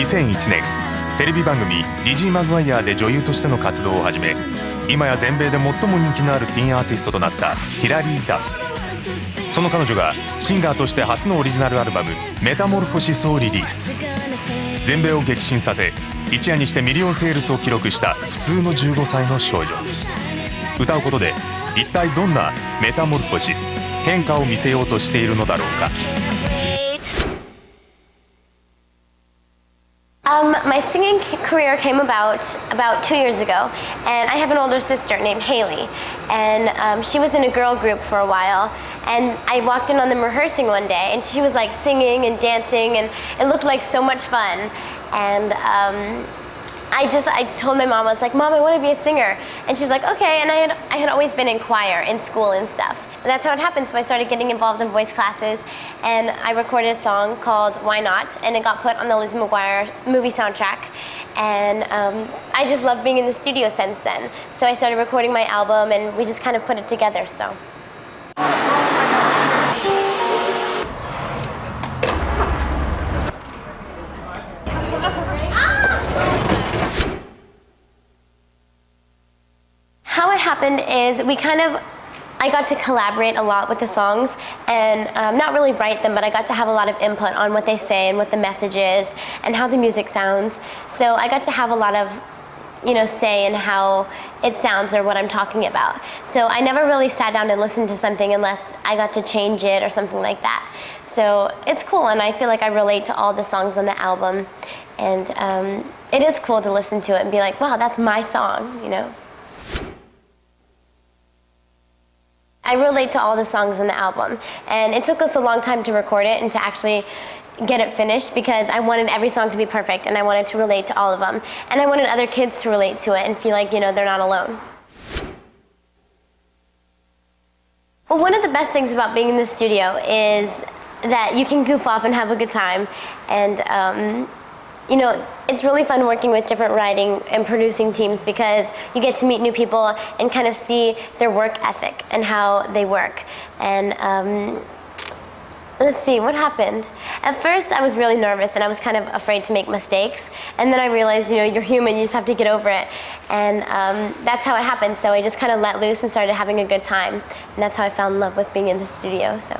2001年、テレビ番組「リジー・マグワイア」で女優としての活動を始め、今や全米で最も人気のあるティーンアーティストとなったヒラリー・ダフ。その彼女がシンガーとして初のオリジナルアルバム「メタモルフォシス」をリリース。全米を激震させ、一夜にしてミリオンセールスを記録した普通の15歳の少女。歌うことで一体どんなメタモルフォシス、変化を見せようとしているのだろうか。My singing career came about 2 years ago, and I have an older sister named Haley, and she was in a girl group for a while, and I walked in on them rehearsing one day, and she was like singing and dancing, and it looked like so much fun, and I told my mom, I was like, Mom, I want to be a singer. And she's like, okay. And I had always been in choir in school and stuff. And that's how it happened. So I started getting involved in voice classes, and I recorded a song called Why Not? And it got put on the Lizzie McGuire movie soundtrack. And I just loved being in the studio since then. So I started recording my album, and we just kind of put it together, so. How it happened is I got to collaborate a lot with the songs, and not really write them, but I got to have a lot of input on what they say and what the message is and how the music sounds. So I got to have a lot of, say in how it sounds or what I'm talking about. So I never really sat down and listened to something unless I got to change it or something like that. So it's cool, and I feel like I relate to all the songs on the album, and it is cool to listen to it and be like, wow, that's my song, I relate to all the songs in the album, and it took us a long time to record it and to actually get it finished, because I wanted every song to be perfect, and I wanted to relate to all of them, and I wanted other kids to relate to it and feel like, they're not alone. Well, one of the best things about being in the studio is that you can goof off and have a good time, and it's really fun working with different writing and producing teams, because you get to meet new people and kind of see their work ethic and how they work. And let's see, what happened? At first, I was really nervous, and I was kind of afraid to make mistakes. And then I realized, you're human, you just have to get over it. And that's how it happened. So I just kind of let loose and started having a good time. And that's how I fell in love with being in the studio, so.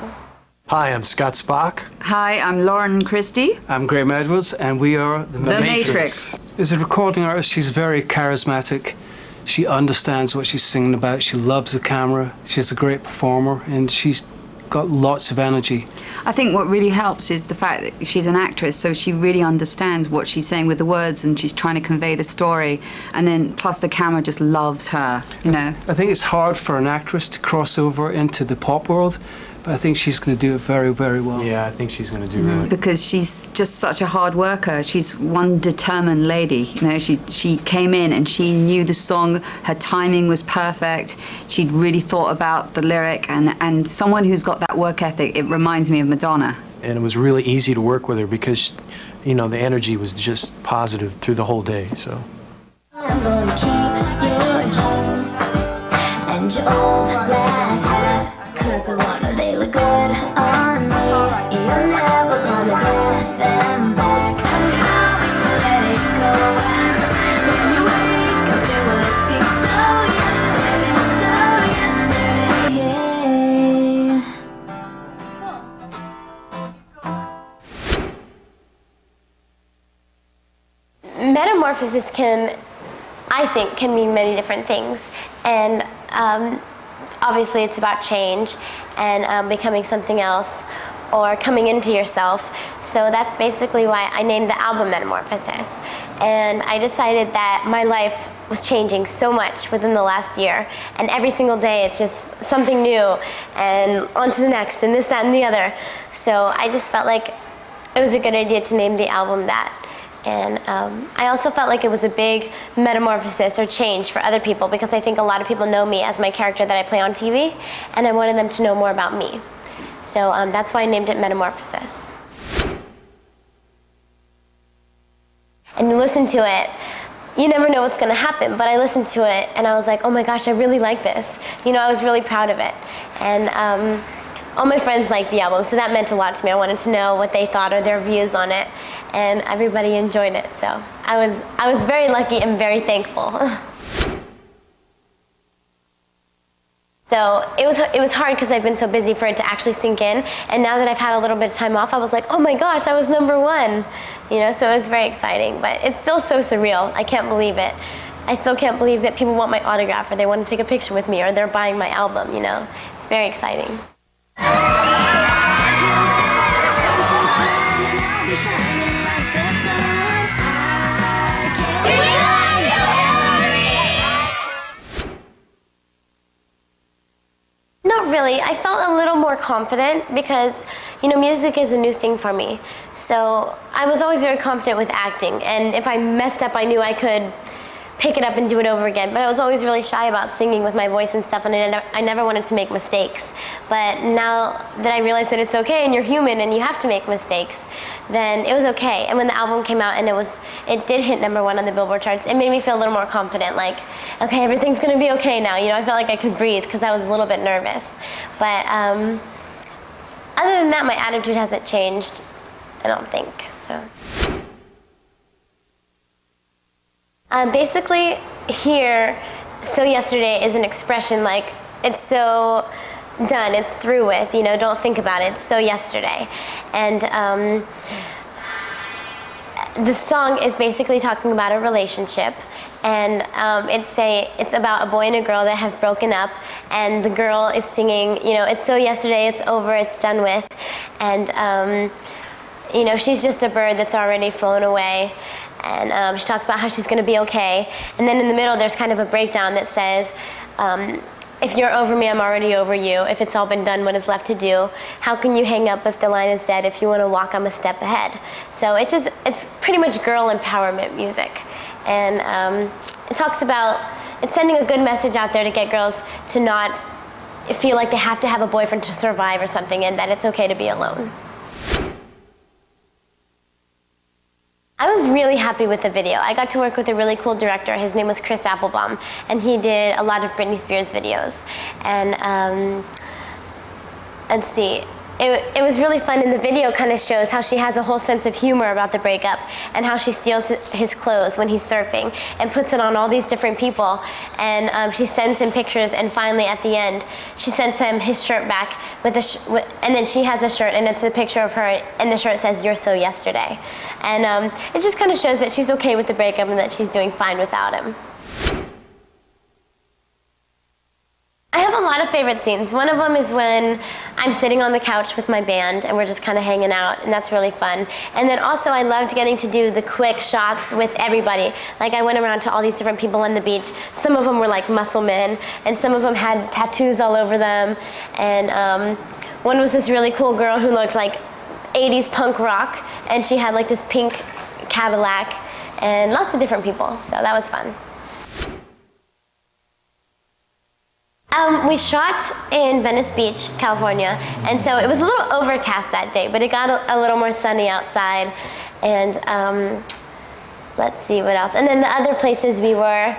Hi, I'm Scott Spock. Hi, I'm Lauren Christie. I'm Graham Edwards, and we are The Matrix. As a recording artist, she's very charismatic. She understands what she's singing about. She loves the camera. She's a great performer, and she's got lots of energy. I think what really helps is the fact that she's an actress, so she really understands what she's saying with the words, and she's trying to convey the story. And then plus the camera just loves her, I think it's hard for an actress to cross over into the pop world, but I think she's going to do it very, very well. Yeah, I think she's going to do really. Because she's just such a hard worker. She's one determined lady. She came in and she knew the song. Her timing was perfect. She'd really thought about the lyric, and someone who's got that work ethic, it reminds me of Madonna. And it was really easy to work with her because, the energy was just positive through the whole day, so. I'm gonna keep your jeans and your old black hat, 'cause I wanna they look good on me. You're never gonna get them back. Now let it go, and when you wake up it will seem so yesterday. Metamorphosis can mean many different things, and obviously it's about change and becoming something else or coming into yourself. So that's basically why I named the album Metamorphosis. And I decided that my life was changing so much within the last year, and every single day it's just something new and on to the next and this, that, and the other. So I just felt like it was a good idea to name the album that. And I also felt like it was a big metamorphosis or change for other people, because I think a lot of people know me as my character that I play on TV, and I wanted them to know more about me. So that's why I named it Metamorphosis. And you listen to it, you never know what's going to happen, but I listened to it and I was like, oh my gosh, I really like this. I was really proud of it. And all my friends liked the album, so that meant a lot to me. I wanted to know what they thought or their views on it. and everybody enjoyed it. So I was very lucky and very thankful. So it was hard because I've been so busy for it to actually sink in, and now that I've had a little bit of time off, I was like, oh my gosh, I was #1, you know. So it was very exciting, but it's still so surreal. I can't believe it. I still can't believe that people want my autograph, or they want to take a picture with me, or they're buying my album. You know, it's very exciting. Not really. I felt a little more confident because, you know, music is a new thing for me. So I was always very confident with acting, and if I messed up, I knew I could pick it up and do it over again. But I was always really shy about singing with my voice and stuff, and I never wanted to make mistakes. But now that I realize that it's okay and you're human and you have to make mistakes, then it was okay. And when the album came out and it did hit #1 on the Billboard charts, it made me feel a little more confident, like, okay, everything's gonna be okay now. You know, I felt like I could breathe because I was a little bit nervous. But other than that, my attitude hasn't changed, I don't think, so. Basically, here, so yesterday is an expression like, it's so done, it's through with, you know, don't think about it, it's so yesterday. And the song is basically talking about a relationship, and it's about a boy and a girl that have broken up, and the girl is singing, you know, it's so yesterday, it's over, it's done with, and you know, she's just a bird that's already flown away. And she talks about how she's going to be okay. And then in the middle, there's kind of a breakdown that says, if you're over me, I'm already over you. If it's all been done, what is left to do? How can you hang up if the line is dead? If you want to walk, I'm a step ahead. So it's pretty much girl empowerment music. And it talks about, it's sending a good message out there to get girls to not feel like they have to have a boyfriend to survive or something, and that it's okay to be alone. I was really happy with the video. I got to work with a really cool director. His name was Chris Applebaum, and he did a lot of Britney Spears videos. And let's see, it was really fun, and the video kind of shows how she has a whole sense of humor about the breakup, and how she steals his clothes when he's surfing and puts it on all these different people. And she sends him pictures, and finally at the end, she sends him his shirt back and then she has a shirt, and it's a picture of her, and the shirt says, "You're so yesterday." And it just kind of shows that she's okay with the breakup and that she's doing fine without him. I have a lot of favorite scenes. One of them is when I'm sitting on the couch with my band and we're just kind of hanging out, and that's really fun. And then also I loved getting to do the quick shots with everybody. Like, I went around to all these different people on the beach. Some of them were like muscle men, and some of them had tattoos all over them. And one was this really cool girl who looked like 80s punk rock, and she had like this pink Cadillac, and lots of different people. So that was fun. We shot in Venice Beach, California, and so it was a little overcast that day, but it got a little more sunny outside. And let's see what else. And then the other places we were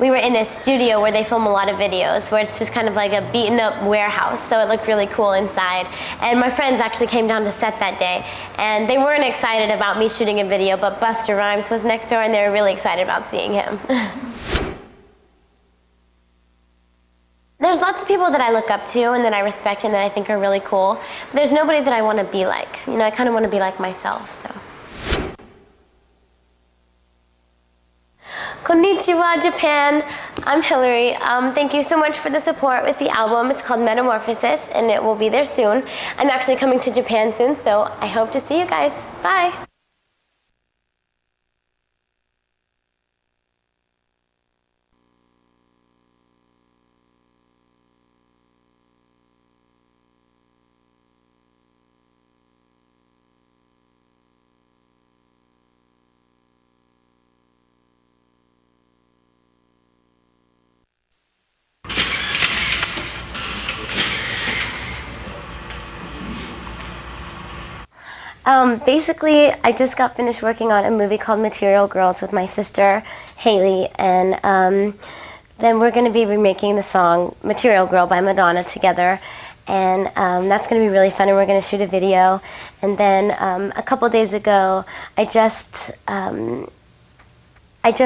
in this studio where they film a lot of videos, where it's just kind of like a beaten up warehouse, so it looked really cool inside. And my friends actually came down to set that day, and they weren't excited about me shooting a video, but Busta Rhymes was next door, and they were really excited about seeing him. There's lots of people that I look up to and that I respect and that I think are really cool, but there's nobody that I want to be like. You know, I kind of want to be like myself, so. Konnichiwa, Japan. I'm Hilary. Thank you so much for the support with the album. It's called Metamorphosis, and it will be there soon. I'm actually coming to Japan soon, so I hope to see you guys. Bye. Basically, I just got finished working on a movie called Material Girls with my sister, Haley, and then we're going to be remaking the song Material Girl by Madonna together. and that's going to be really fun, and we're going to shoot a video. And then a couple days ago, I just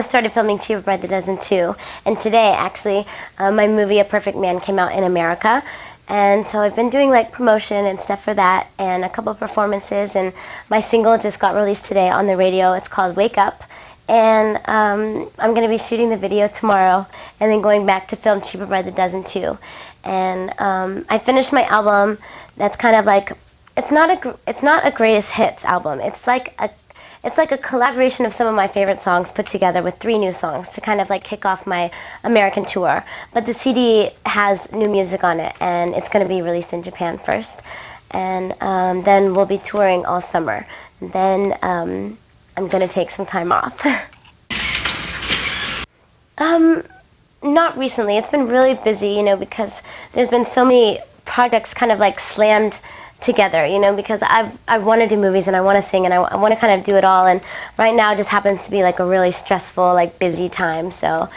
started filming Cheaper by the Dozen 2, and today, actually, my movie A Perfect Man came out in America. And so I've been doing like promotion and stuff for that, and a couple of performances, and my single just got released today on the radio. It's called Wake Up, and I'm going to be shooting the video tomorrow and then going back to film Cheaper by the Dozen 2. And I finished my album. That's kind of like, it's not a greatest hits album. It's like a collaboration of some of my favorite songs put together with 3 new songs to kind of like kick off my American tour. But the CD has new music on it, and it's going to be released in Japan first. And then we'll be touring all summer. And then I'm going to take some time off. Not recently. It's been really busy, you know, because there's been so many projects kind of like slammed together, you know, because I want to do movies and I want to sing and I want to kind of do it all, and right now it just happens to be like a really stressful, like busy time, so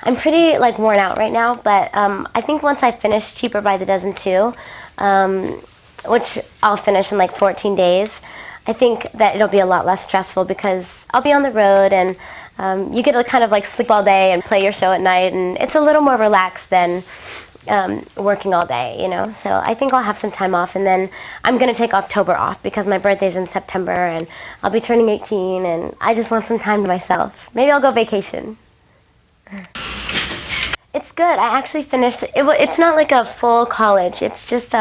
I'm pretty like worn out right now. But I think once I finish Cheaper by the Dozen 2, which I'll finish in like 14 days, I think that it'll be a lot less stressful because I'll be on the road, and you get to kind of like sleep all day and play your show at night, and it's a little more relaxed than working all day, you know. So I think I'll have some time off, and then I'm going to take October off because my birthday's in September, and I'll be turning 18, and I just want some time to myself. Maybe I'll go vacation. It's good. I actually finished it. It's not like a full college. It's just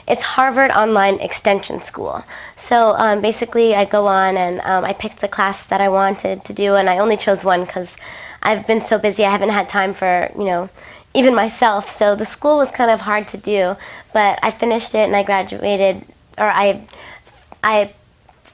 it's Harvard Online Extension School. So basically, I go on and I picked the class that I wanted to do, and I only chose one because I've been so busy. I haven't had time for, you know, even myself. So the school was kind of hard to do, but I finished it and I graduated, or I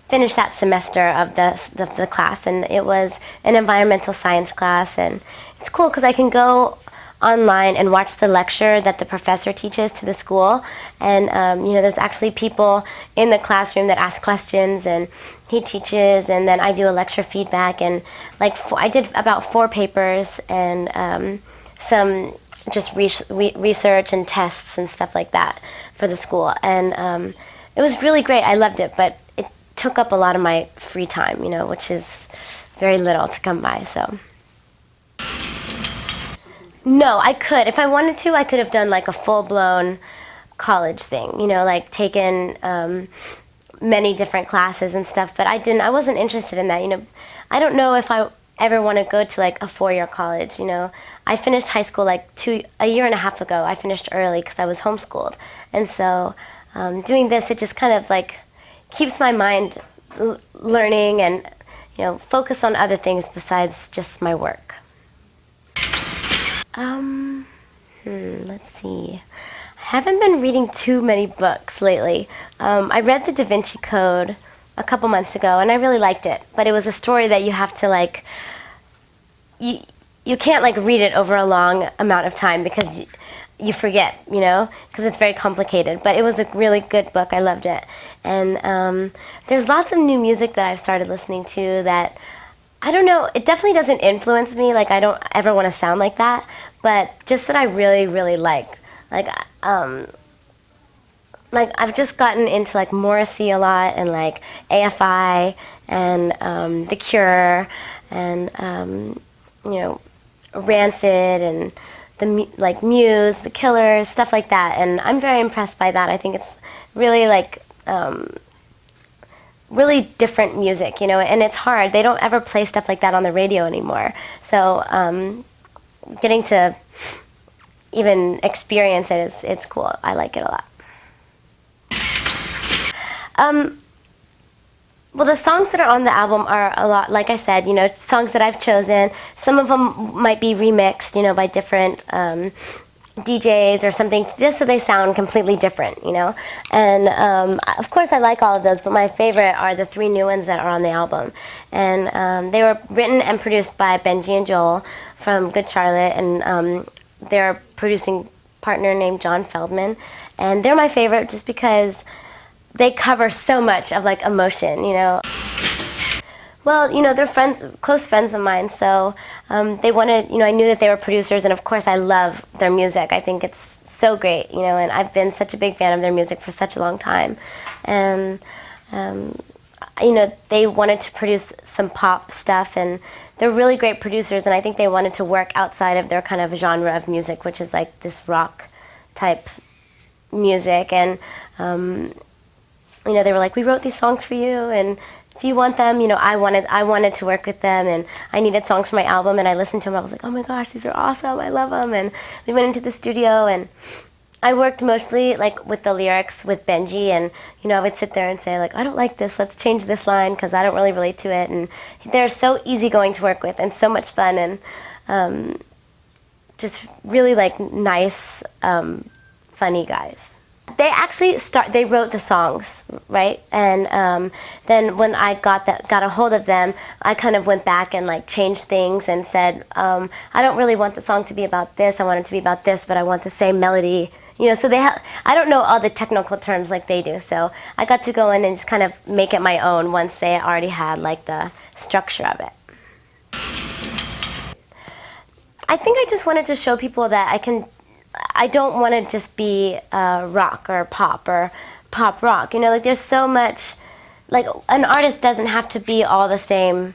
finished that semester of the class, and it was an environmental science class, and it's cool because I can go online and watch the lecture that the professor teaches to the school, and you know, there's actually people in the classroom that ask questions, and he teaches, and then I do a lecture feedback, and like I did about 4 papers and some just research and tests and stuff like that for the school, and it was really great. I loved it, but it took up a lot of my free time, you know, which is very little to come by. So no, I could. If I wanted to, I could have done like a full-blown college thing, you know, like taken many different classes and stuff, but I didn't. I wasn't interested in that, you know. I don't know if I ever want to go to like a 4-year college, you know. I finished high school like a year and a half ago. I finished early because I was homeschooled, and so doing this, it just kind of like keeps my mind learning and, you know, focus on other things besides just my work. Let's see. I haven't been reading too many books lately. I read The Da Vinci Code a couple months ago, and I really liked it. But it was a story that you have to like, you can't like read it over a long amount of time because you forget, you know, because it's very complicated. But it was a really good book. I loved it. And there's lots of new music that I've started listening to that, I don't know, it definitely doesn't influence me. Like, I don't ever want to sound like that, but just that I really, really like. Like I've just gotten into like Morrissey a lot, and like AFI, and The Cure, and you know, Rancid, and like Muse, The Killers, stuff like that. And I'm very impressed by that. I think it's really like really different music, you know, and it's hard. They don't ever play stuff like that on the radio anymore. So getting to even experience it it's cool. I like it a lot. Well, the songs that are on the album are a lot, like I said, you know, songs that I've chosen. Some of them might be remixed, you know, by different DJs or something, just so they sound completely different, you know. And of course I like all of those, but my favorite are the 3 new ones that are on the album. And they were written and produced by Benji and Joel from Good Charlotte, and their producing partner named John Feldman. And they're my favorite just because they cover so much of like emotion, you know. Well, they're friends, close friends of mine, so they wanted, I knew that they were producers, and of course I love their music. I think it's so great, and I've been such a big fan of their music for such a long time. And, they wanted to produce some pop stuff, and they're really great producers, and I think they wanted to work outside of their kind of genre of music, which is like this rock type music. And, they were like, we wrote these songs for you, and if you want them, I wanted to work with them, and I needed songs for my album, and I listened to them. I was like, oh my gosh, these are awesome. I love them. And we went into the studio, and I worked mostly like with the lyrics with Benji, and I would sit there and say like, I don't like this. Let's change this line because I don't really relate to it. And they're so easygoing to work with and so much fun, and just really like nice, funny guys. They actually they wrote the songs, right? And then when I got a hold of them, I kind of went back and like changed things and said, I don't really want the song to be about this. I want it to be about this, but I want the same melody. So I don't know all the technical terms like they do. So I got to go in and just kind of make it my own once they already had like the structure of it. I think I just wanted to show people that I don't want to just be rock or pop rock. Like there's so much, like an artist doesn't have to be all the same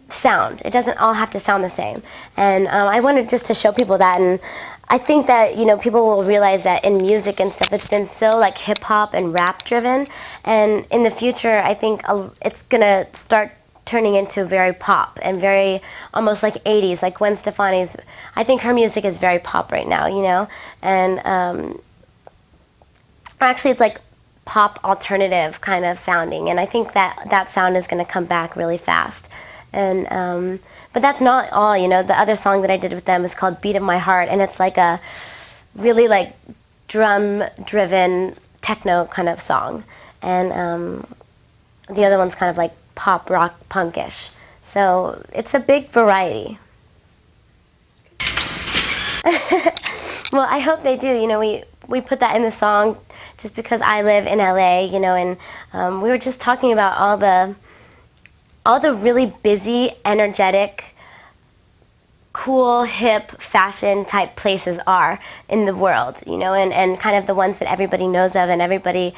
sound. It doesn't all have to sound the same. And I wanted just to show people that. And I think that, people will realize that in music and stuff, it's been so like hip hop and rap driven. And in the future, I think it's going to start turning into very pop and very almost like 80s, like Gwen Stefani's. I think her music is very pop right now, and actually it's like pop alternative kind of sounding, and I think that sound is going to come back really fast. And but that's not all, the other song that I did with them is called Beat of My Heart, and it's like a really like drum driven techno kind of song, and the other one's kind of like pop rock punkish. So it's a big variety. Well, I hope they do. We put that in the song just because I live in LA, and we were just talking about all the really busy, energetic, cool, hip, fashion type places are in the world, and kind of the ones that everybody knows of and everybody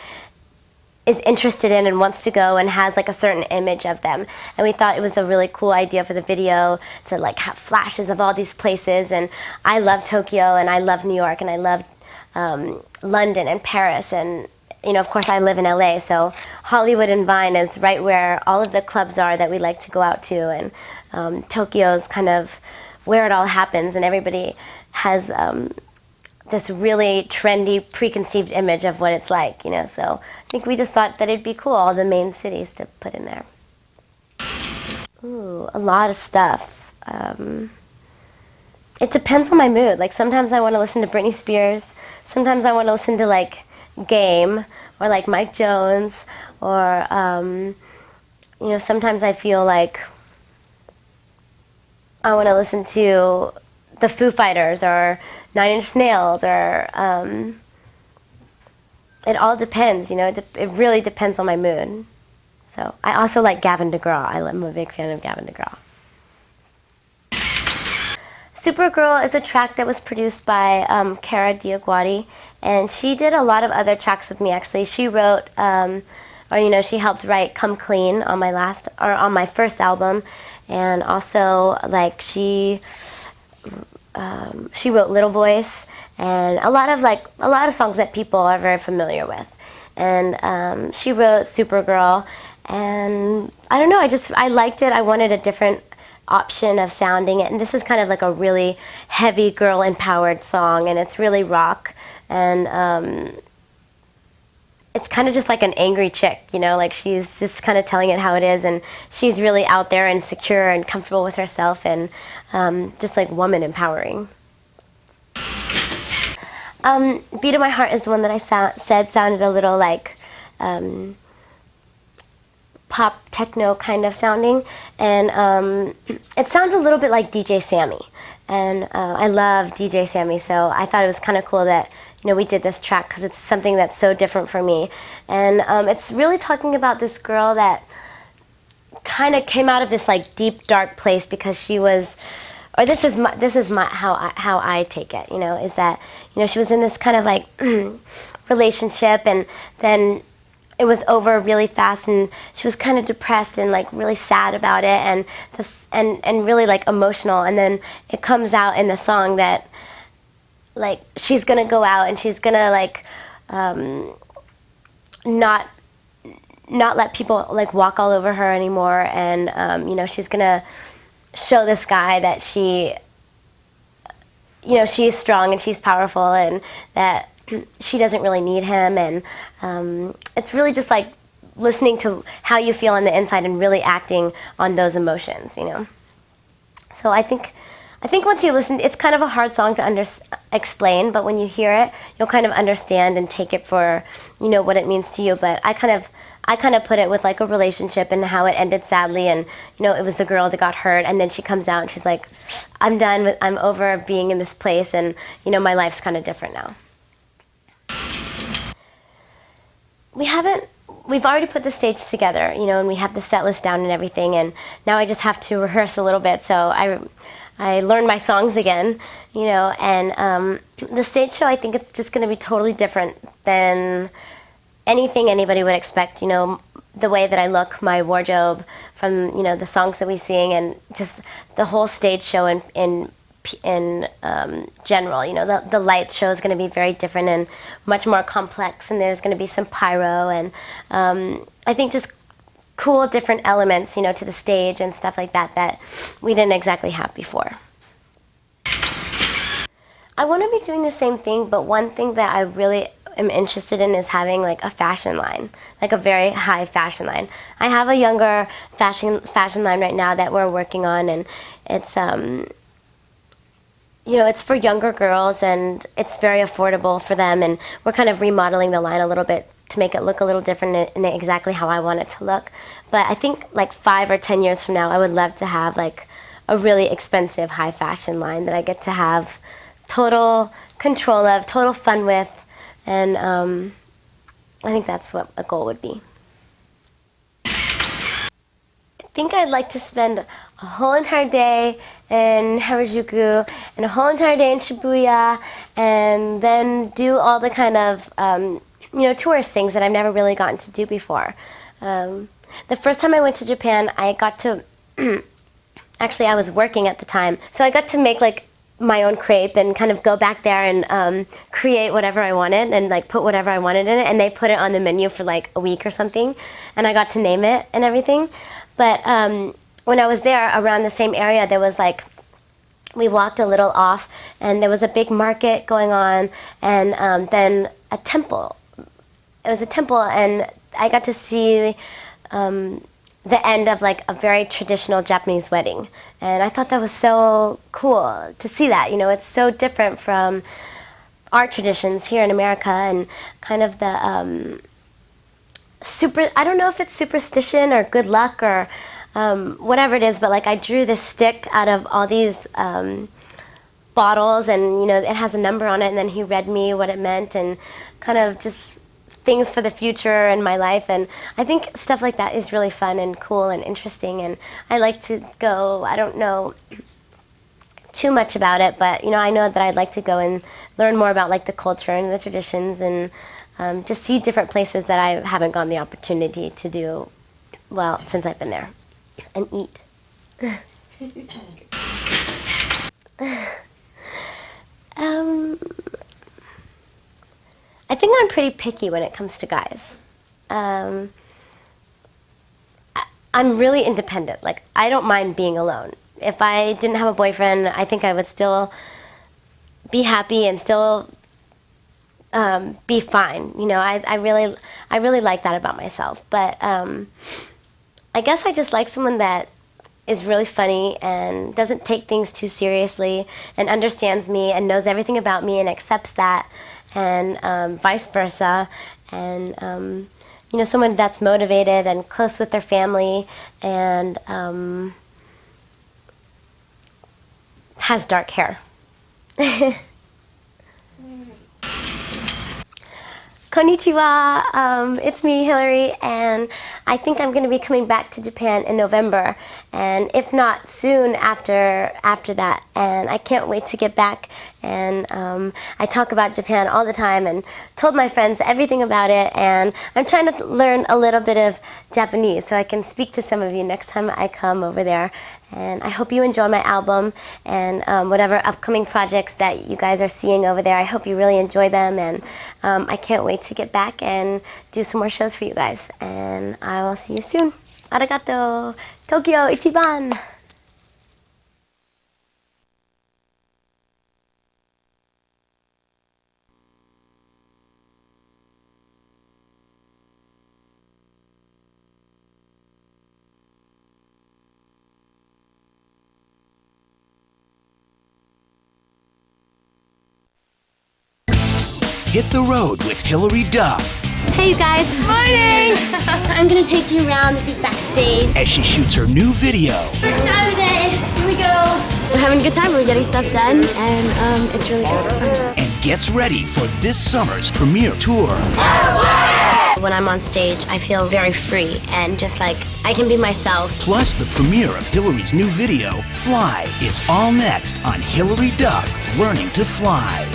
is interested in and wants to go and has like a certain image of them. And we thought it was a really cool idea for the video to like have flashes of all these places. And I love Tokyo, and I love New York, and I love London and Paris, and of course I live in LA, so Hollywood and Vine is right where all of the clubs are that we like to go out to, and Tokyo's kind of where it all happens, and everybody has this really trendy, preconceived image of what it's like, so I think we just thought that it'd be cool, all the main cities to put in there. Ooh, a lot of stuff. It depends on my mood. Like sometimes I want to listen to Britney Spears, sometimes I want to listen to like Game, or like Mike Jones, or sometimes I feel like I want to listen to the Foo Fighters or 9 Inch Nails, or it all depends, it really depends on my mood. So I also like Gavin DeGraw. I'm a big fan of Gavin DeGraw. Supergirl is a track that was produced by Cara Diaguati, and she did a lot of other tracks with me actually. She wrote, she helped write Come Clean on my first album, and also like she wrote Little Voice, and a lot of songs that people are very familiar with. And she wrote Supergirl, and I don't know, I liked it. I wanted a different option of sounding it, and this is kind of like a really heavy girl empowered song, and it's really rock, and it's kind of just like an angry chick, like she's just kind of telling it how it is, and she's really out there and secure and comfortable with herself, and just like woman empowering. Beat of My Heart is the one that I said sounded a little like pop techno kind of sounding, and it sounds a little bit like DJ Sammy, and I love DJ Sammy, so I thought it was kind of cool that we did this track because it's something that's so different for me, and it's really talking about this girl that kind of came out of this like deep dark place because she was, or this is my how I take it, you know, is that, you know, she was in this kind of like relationship, and then it was over really fast, and she was kind of depressed and like really sad about it, and and really like emotional, and then it comes out in the song that like she's gonna go out and she's gonna like not let people like walk all over her anymore, and you know, she's gonna show this guy that she, you know, she's strong and she's powerful, and that she doesn't really need him, and it's really just like listening to how you feel on the inside and really acting on those emotions, you know. So I think once you listen, it's kind of a hard song to explain, but when you hear it, you'll kind of understand and take it for, you know, what it means to you. But I kind of put it with like a relationship and how it ended sadly, and you know, it was the girl that got hurt, and then she comes out and she's like, I'm done, I'm over being in this place, and you know, my life's kind of different now. We've already put the stage together, you know, and we have the set list down and everything, and now I just have to rehearse a little bit, so I learned my songs again, you know, and the stage show, I think it's just going to be totally different than anything anybody would expect, you know, the way that I look, my wardrobe, from, you know, the songs that we sing, and just the whole stage show in general, you know, the light show is going to be very different and much more complex, and there's going to be some pyro, and I think just cool different elements, you know, to the stage and stuff like that that we didn't exactly have before. I want to be doing the same thing, but one thing that I really am interested in is having like a fashion line, like a very high fashion line. I have a younger fashion line right now that we're working on, and it's you know, it's for younger girls, and it's very affordable for them, and we're kind of remodeling the line a little bit to make it look a little different in exactly how I want it to look. But I think like 5 or 10 years from now, I would love to have like a really expensive high fashion line that I get to have total control of, total fun with, and I think that's what a goal would be. I think I'd like to spend a whole entire day in Harajuku and a whole entire day in Shibuya, and then do all the kind of you know, tourist things that I've never really gotten to do before. The first time I went to Japan, I got to actually I was working at the time, so I got to make like my own crepe and kind of go back there and create whatever I wanted and like put whatever I wanted in it, and they put it on the menu for like a week or something, and I got to name it and everything. But when I was there, around the same area, there was like, we walked a little off, and there was a big market going on, and then a temple. It was a temple, and I got to see the end of like a very traditional Japanese wedding, and I thought that was so cool to see that. You know, it's so different from our traditions here in America, and kind of the I don't know if it's superstition or good luck or whatever it is, but like I drew this stick out of all these bottles, and you know, it has a number on it, and then he read me what it meant, and kind of just things for the future in my life. And I think stuff like that is really fun and cool and interesting, and I like to go. I don't know too much about it, but you know, I know that I'd like to go and learn more about like the culture and the traditions, and just see different places that I haven't gotten the opportunity to do, well, since I've been there, and eat. I think I'm pretty picky when it comes to guys. I'm really independent. Like, I don't mind being alone. If I didn't have a boyfriend, I think I would still be happy and still be fine. You know, I really like that about myself. But I guess I just like someone that is really funny and doesn't take things too seriously and understands me and knows everything about me and accepts that, and vice versa. And you know, someone that's motivated and close with their family, and has dark hair. Konnichiwa, it's me, Hilary, and I think I'm going to be coming back to Japan in November, and if not soon after that, and I can't wait to get back. And I talk about Japan all the time and told my friends everything about it, and I'm trying to learn a little bit of Japanese so I can speak to some of you next time I come over there. And I hope you enjoy my album and whatever upcoming projects that you guys are seeing over there. I hope you really enjoy them, and I can't wait to get back and do some more shows for you guys. And I will see you soon. Arigato. Tokyo Ichiban. Hit the road with Hilary Duff Hey you guys. Morning! I'm gonna take you around. This is backstage. as she shoots her new video. First shot of the day. Here we go. We're having a good time. We're getting stuff done, and it's really good. So fun. And gets ready for this summer's premiere tour. When I'm on stage, I feel very free and just like I can be myself. Plus the premiere of Hilary's new video, Fly. It's all next on Hilary Duff, Learning to Fly.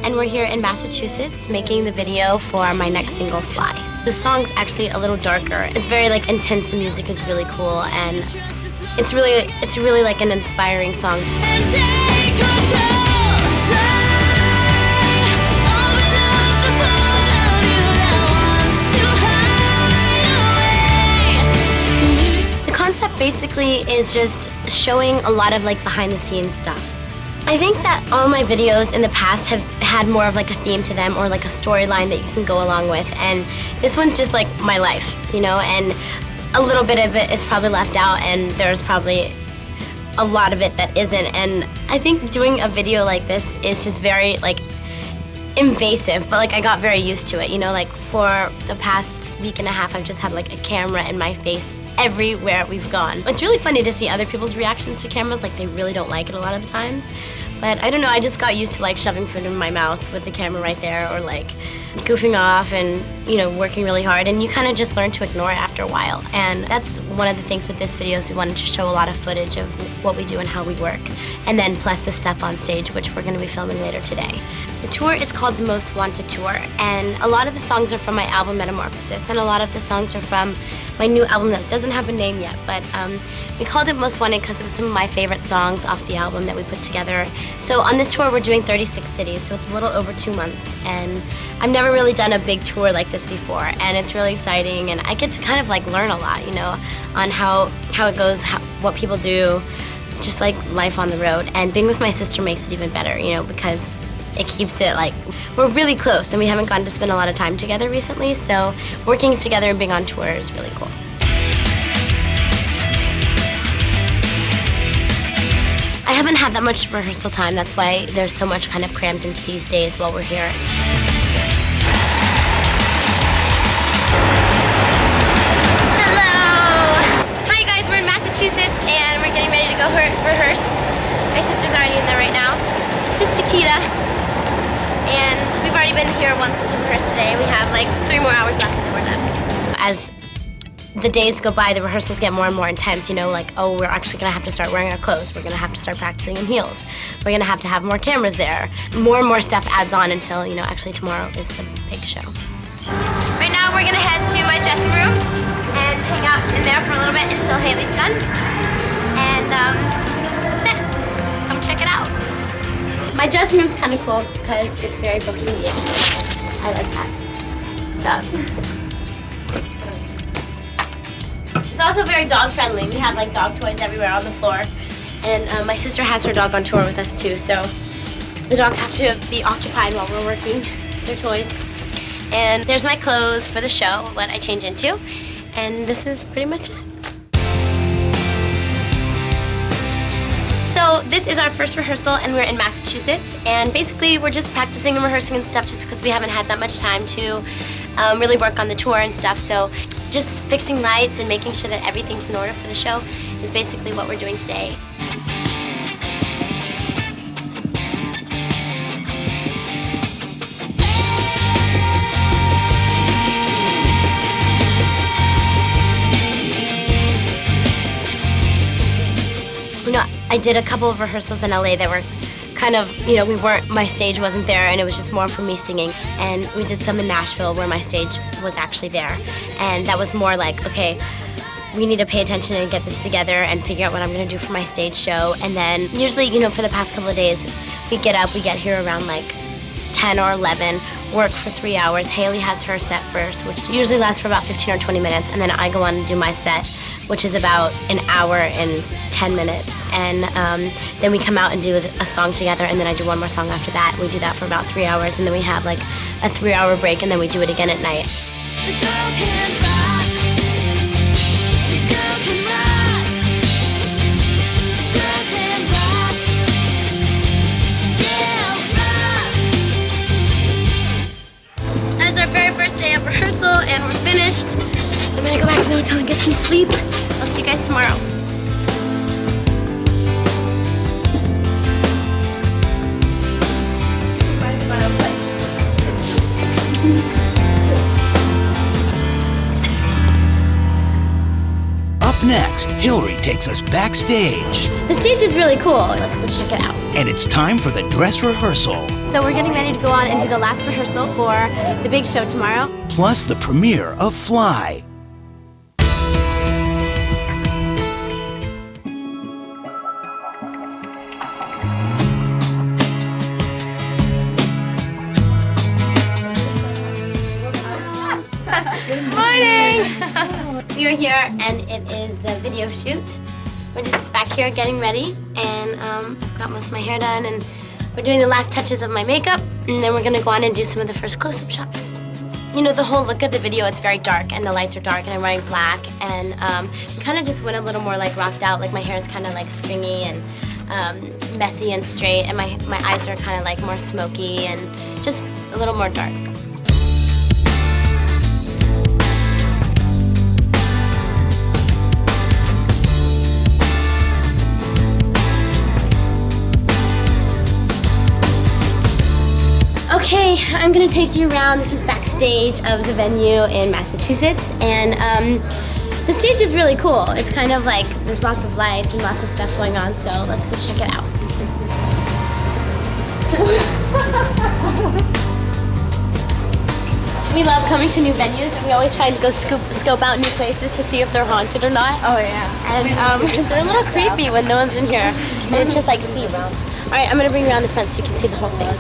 And we're here in Massachusetts making the video for my next single, Fly. The song's actually a little darker. It's very like intense. The music is really cool, and it's really like an inspiring song. The concept basically is just showing a lot of like behind the scenes stuff. I think that all my videos in the past have had more of like a theme to them or like a storyline that you can go along with, and this one's just like my life, you know, and a little bit of it is probably left out, and there's probably a lot of it that isn't. And I think doing a video like this is just very like invasive, but like I got very used to it, you know, like for the past week and a half I've just had like a camera in my face everywhere we've gone. It's really funny to see other people's reactions to cameras, like they really don't like it a lot of the times. But I don't know, I just got used to like shoving food in my mouth with the camera right there, or like goofing off and, you know, working really hard, and you kind of just learn to ignore it after a while. And that's one of the things with this video, is we wanted to show a lot of footage of what we do and how we work. And then plus the stuff on stage, which we're gonna be filming later today. The tour is called The Most Wanted Tour, and a lot of the songs are from my album Metamorphosis, and a lot of the songs are from my new album that doesn't have a name yet, but we called it Most Wanted because it was some of my favorite songs off the album that we put together. So on this tour we're doing 36 cities, so it's a little over 2 months, and I've never really done a big tour like this before, and it's really exciting, and I get to kind of like learn a lot, you know, on how it goes, what people do, just like life on the road. And being with my sister makes it even better, you know, because it keeps it like, we're really close and we haven't gotten to spend a lot of time together recently, so working together and being on tour is really cool. I haven't had that much rehearsal time, that's why there's so much kind of crammed into these days while we're here. Hello! Hi guys, we're in Massachusetts and we're getting ready to go rehearse. My sister's already in there right now. Sister Kita. And we've already been here once to rehearse today. We have like 3 more hours left and then we're done. As the days go by, the rehearsals get more and more intense, you know, like, oh, we're actually gonna have to start wearing our clothes. We're gonna have to start practicing in heels. We're gonna have to have more cameras there. More and more stuff adds on until, you know, actually tomorrow is the big show. Right now we're gonna head to my dressing room and hang out in there for a little bit until Haley's done. And that's it. Come check it out. My dressing room's kind of cool because it's very bohemian. I like that. Job. It's also very dog friendly. We have like dog toys everywhere on the floor. And my sister has her dog on tour with us too, so the dogs have to be occupied while we're working their toys. And there's my clothes for the show, what I change into. And this is pretty much it. So this is our first rehearsal, and we're in Massachusetts. And basically, we're just practicing and rehearsing and stuff just because we haven't had that much time to really work on the tour and stuff. So just fixing lights and making sure that everything's in order for the show is basically what we're doing today. You know, I did a couple of rehearsals in LA that were kind of, you know, my stage wasn't there, and it was just more for me singing. And we did some in Nashville where my stage was actually there. And that was more like, okay, we need to pay attention and get this together and figure out what I'm gonna do for my stage show. And then usually, you know, for the past couple of days, we get here around like 10 or 11, work for 3 hours. Haley has her set first, which usually lasts for about 15 or 20 minutes, and then I go on and do my set, which is about an hour and 10 minutes. And then we come out and do a song together, and then I do one more song after that. We do that for about 3 hours, and then we have like a 3-hour break, and then we do it again at night. That's our very first day of rehearsal, and we're finished. I'm gonna go back to the hotel and get some sleep. I'll see you guys tomorrow. Up next, Hilary takes us backstage. The stage is really cool. Let's go check it out. And it's time for the dress rehearsal, So we're getting ready to go on and do the last rehearsal for the big show tomorrow. plus the premiere of Fly. Good morning! We are here, and it is the video shoot. We're just back here getting ready, and I've got most of my hair done, and we're doing the last touches of my makeup, and then we're gonna go on and do some of the first close-up shots. You know, the whole look of the video, it's very dark, and the lights are dark, and I'm wearing black, and we kind of just went a little more like rocked out, like my hair is kind of like stringy and messy and straight, and my eyes are kind of like more smoky and just a little more dark. Okay, I'm gonna take you around. This is backstage of the venue in Massachusetts, and the stage is really cool. It's kind of like there's lots of lights and lots of stuff going on, so let's go check it out. We love coming to new venues, and we always try to go scope out new places to see if they're haunted or not. Oh yeah. And they're a little creepy when no one's in here, and it's just like see. All right, I'm gonna bring you around the front so you can see the whole thing.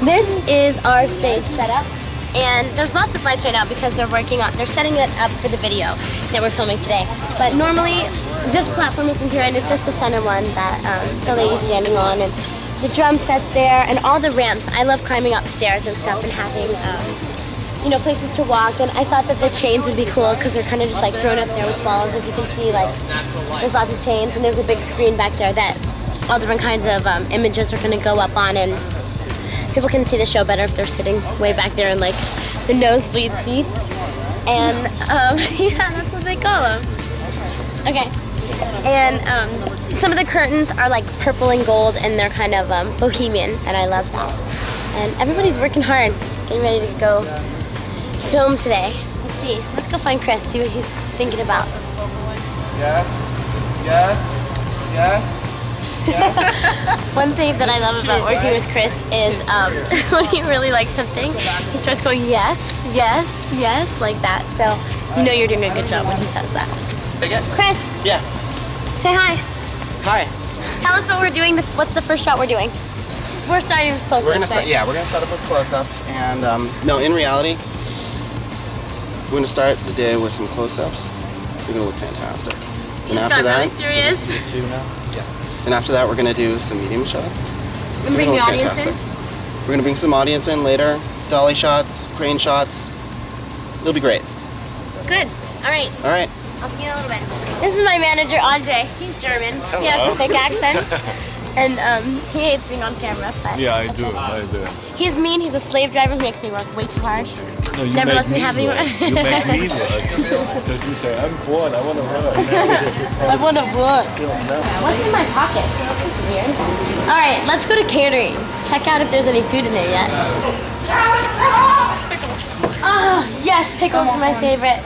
This is our stage setup, and there's lots of lights right now because they're setting it up for the video that we're filming today. But normally, this platform isn't here, and it's just the center one that the lady's standing on, and the drum set's there, and all the ramps. I love climbing upstairs and stuff and having, you know, places to walk. And I thought that the chains would be cool because they're kind of just like thrown up there with balls. If you can see, like, there's lots of chains, and there's a big screen back there that all different kinds of images are going to go up on, and people can see the show better if they're sitting way back there in like the nosebleed seats. And yeah, that's what they call them. Okay. And some of the curtains are like purple and gold, and they're kind of bohemian, and I love that. And everybody's working hard, getting ready to go film today. Let's see. Let's go find Chris, see what he's thinking about. Yes. Yes. Yes. One thing that I love about working with Chris is when he really likes something, he starts going yes, yes, yes, like that. So you know you're doing a good job when he says that. Again? Chris, Yeah. say hi. Hi. Tell us what we're doing. What's the first shot we're doing? We're starting with close-ups. We're gonna start. right? Yeah, we're gonna start up with close-ups, and no, in reality, we're gonna start the day with some close-ups. You're gonna look fantastic. And He's after got that, really serious. and after that, we're gonna do some medium shots. And bring the audience in. We're gonna bring some audience in later dolly shots, crane shots. It'll be great. Good. All right. All right. I'll see you in a little bit. This is my manager, Andre. He's German. He has a thick accent. And he hates being on camera. But Yeah, I do. he's mean. He's a slave driver who makes me work way too hard. No, you Never make lets me have any work. more. You make me work. Because you say, I'm bored, I want to work. I want to work. What's in my pocket? This is weird. All right, let's go to catering. Check out if there's any food in there yet. Oh, yes, pickles are my favorite.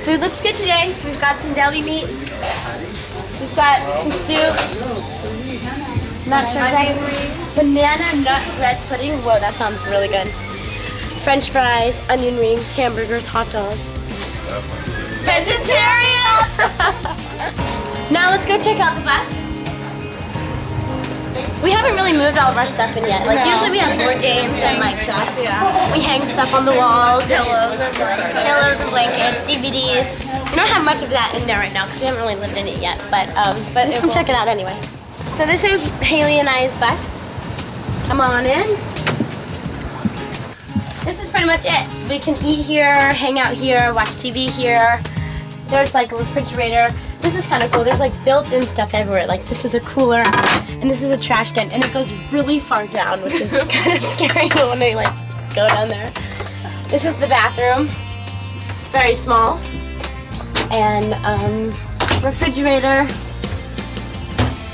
Food looks good today. We've got some deli meat. We've got some soup. Not sure exactly. Banana nut bread pudding. Whoa, that sounds really good. French fries, onion rings, hamburgers, hot dogs. Vegetarian! Now let's go check out the bus. We haven't really moved all of our stuff in yet. Like usually we have board games and like stuff. We hang stuff on the walls, pillows and blankets, DVDs. We don't have much of that in there right now because we haven't really lived in it yet. But come check it out anyway. So this is Haley and I's bus. Come on in. This is pretty much it. We can eat here, hang out here, watch TV here. There's like a refrigerator. This is kind of cool. There's like built-in stuff everywhere. Like this is a cooler, and this is a trash can, and it goes really far down, which is kind of scary when they like go down there. This is the bathroom. It's very small, and refrigerator,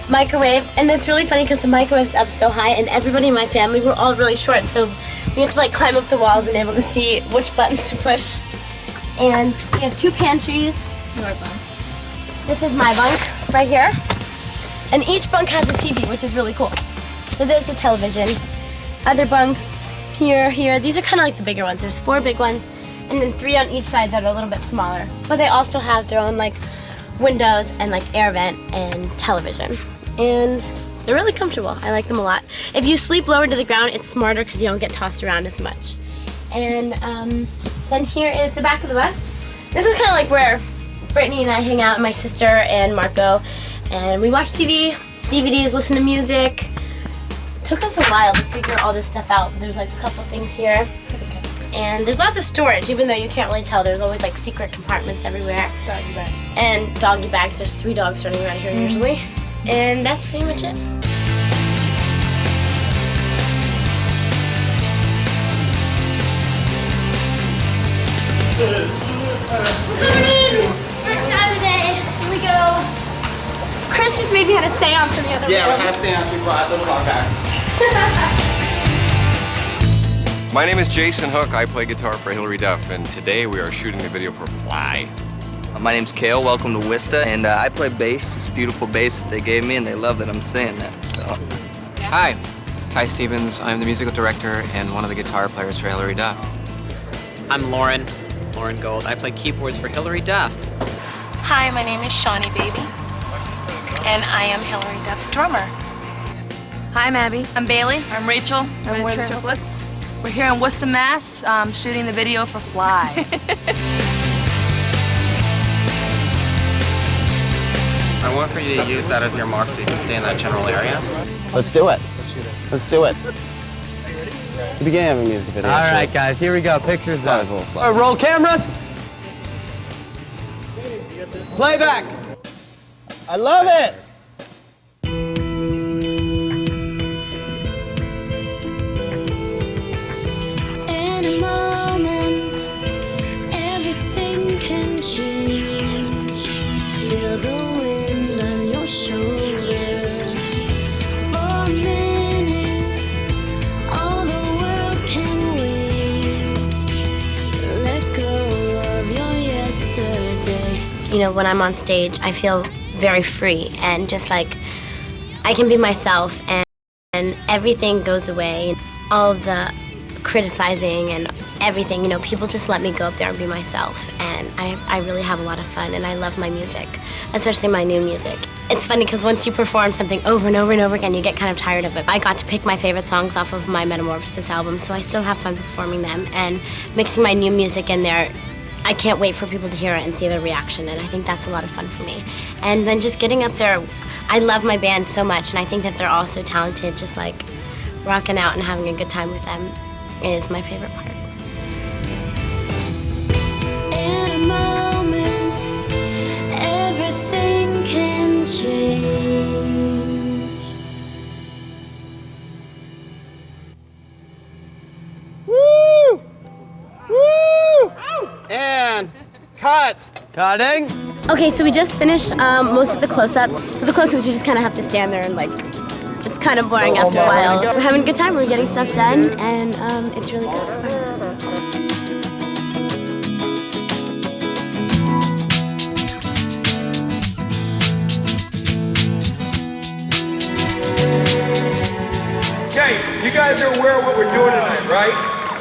microwave, and it's really funny because the microwave's up so high, and everybody in my family, we're all really short, so we have to like climb up the walls and able to see which buttons to push. And we have 2 pantries. Your bunk. This is my bunk right here. And each bunk has a TV, which is really cool. So there's the television. Other bunks here, here. These are kind of like the bigger ones. There's 4 big ones, and then 3 on each side that are a little bit smaller. But they also have their own like windows and like air vent and television. And they're really comfortable. I like them a lot. If you sleep lower to the ground, it's smarter because you don't get tossed around as much. And then here is the back of the bus. This is kind of like where Brittany and I hang out, and my sister and Marco, and we watch TV, DVDs, listen to music. It took us a while to figure all this stuff out. There's like a couple things here. And there's lots of storage, even though you can't really tell. There's always like secret compartments everywhere. Doggy bags. And doggy bags. There's 3 dogs running around here usually. And that's pretty much it. First shot of the day. Here we go. Chris just made me have a seance in the other room. Yeah, we had a seance. We brought the dog back. My name is Jason Hook. I play guitar for Hilary Duff, and today we are shooting the video for Fly. My name's Kale. Welcome to Wista, and I play bass. This beautiful bass that they gave me, and they love that I'm saying that. So. Hi, Ty Stevens. I'm the musical director and one of the guitar players for Hilary Duff. I'm Lauren Gold. I play keyboards for Hilary Duff. Hi, my name is Shawnee Baby, and I am Hilary Duff's drummer. Hi, I'm Abby. I'm Bailey. I'm Rachel. And we're triplets. We're here in Worcester, Mass, shooting the video for Fly. I want for you to use that as your mark so you can stay in that general area. Let's do it. Let's do it. The beginning of a music video. All right, guys, here we go. Pictures It's always a little slow. roll cameras. Playback. I love it! In a moment, everything can change. Feel the wind on your shoulder. For a minute, all the world can wait. Let go of your yesterday. You know, when I'm on stage, I feel very free and just like I can be myself, and everything goes away. All of the criticizing and everything, you know, people just let me go up there and be myself, and I really have a lot of fun, and I love my music, especially my new music. It's funny because once you perform something over and over and over again, you get kind of tired of it. I got to pick my favorite songs off of my Metamorphosis album, so I still have fun performing them, and mixing my new music in there. I can't wait for people to hear it and see their reaction, and I think that's a lot of fun for me. And then just getting up there, I love my band so much, and I think that they're all so talented, just like rocking out and having a good time with them. is my favorite part. In a moment, everything can change. Woo! Woo! And cut. Cutting. Okay, so we just finished most of the close-ups. For the close-ups, you just kind of have to stand there and like, it's kind of boring after a while. We're having a good time, we're getting stuff done, and it's really good so far. Okay, you guys are aware of what we're doing tonight, right?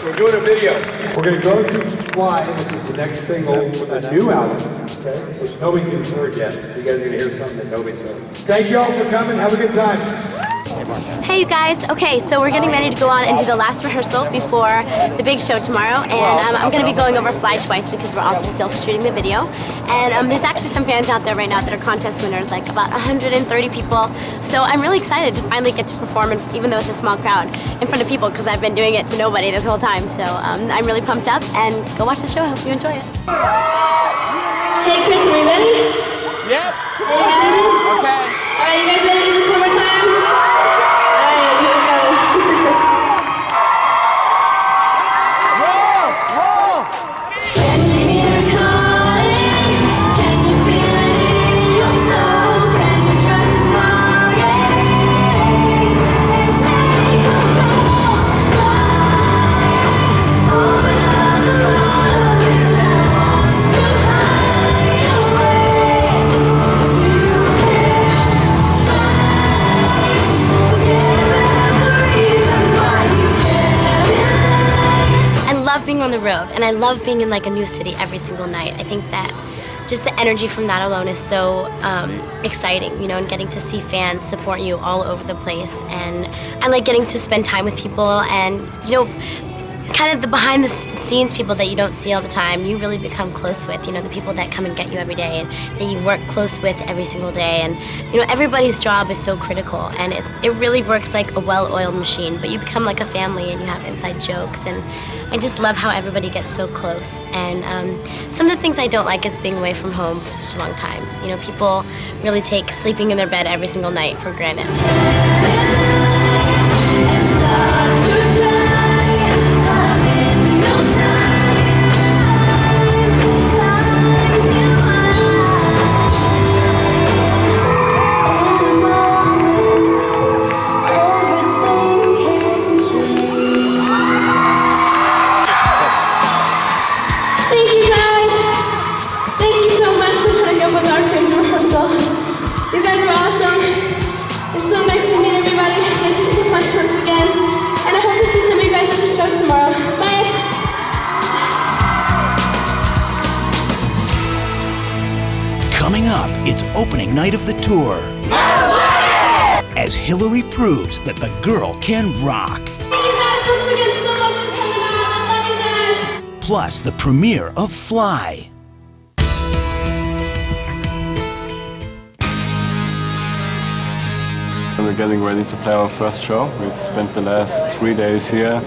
We're doing a video. We're going to go to Fly, which is the next single with a new album, okay? Which nobody's even heard yet, so you guys are going to hear something that nobody's heard. Thank you all for coming. Have a good time. Hey you guys, okay, so we're getting ready to go on and do the last rehearsal before the big show tomorrow, and I'm going to be going over Fly twice because we're also still shooting the video. And there's actually some fans out there right now that are contest winners, like about 130 people. So I'm really excited to finally get to perform, even though it's a small crowd, in front of people because I've been doing it to nobody this whole time. So I'm really pumped up, and go watch the show. I hope you enjoy it. Hey Chris, are we ready? Yep. Ready to do this? Okay. All right, you guys ready to do this one more time? Being on the road, and I love being in like a new city every single night. I think that just the energy from that alone is so exciting, you know, and getting to see fans support you all over the place. And I like getting to spend time with people and, you know, kind of the behind the scenes people that you don't see all the time, you really become close with, you know, the people that come and get you every day and that you work close with every single day. And, you know, everybody's job is so critical, and it really works like a well-oiled machine, but you become like a family and you have inside jokes, and I just love how everybody gets so close. And some of the things I don't like is being away from home for such a long time. You know, people really take sleeping in their bed every single night for granted. You guys were awesome. It's so nice to meet everybody. Thank you so much once again. And I hope to see some of you guys at the show tomorrow. Bye. Coming up, it's opening night of the tour. As Hilary proves that the girl can rock. Plus, the premiere of Fly. We're getting ready to play our first show. We've spent the last 3 days here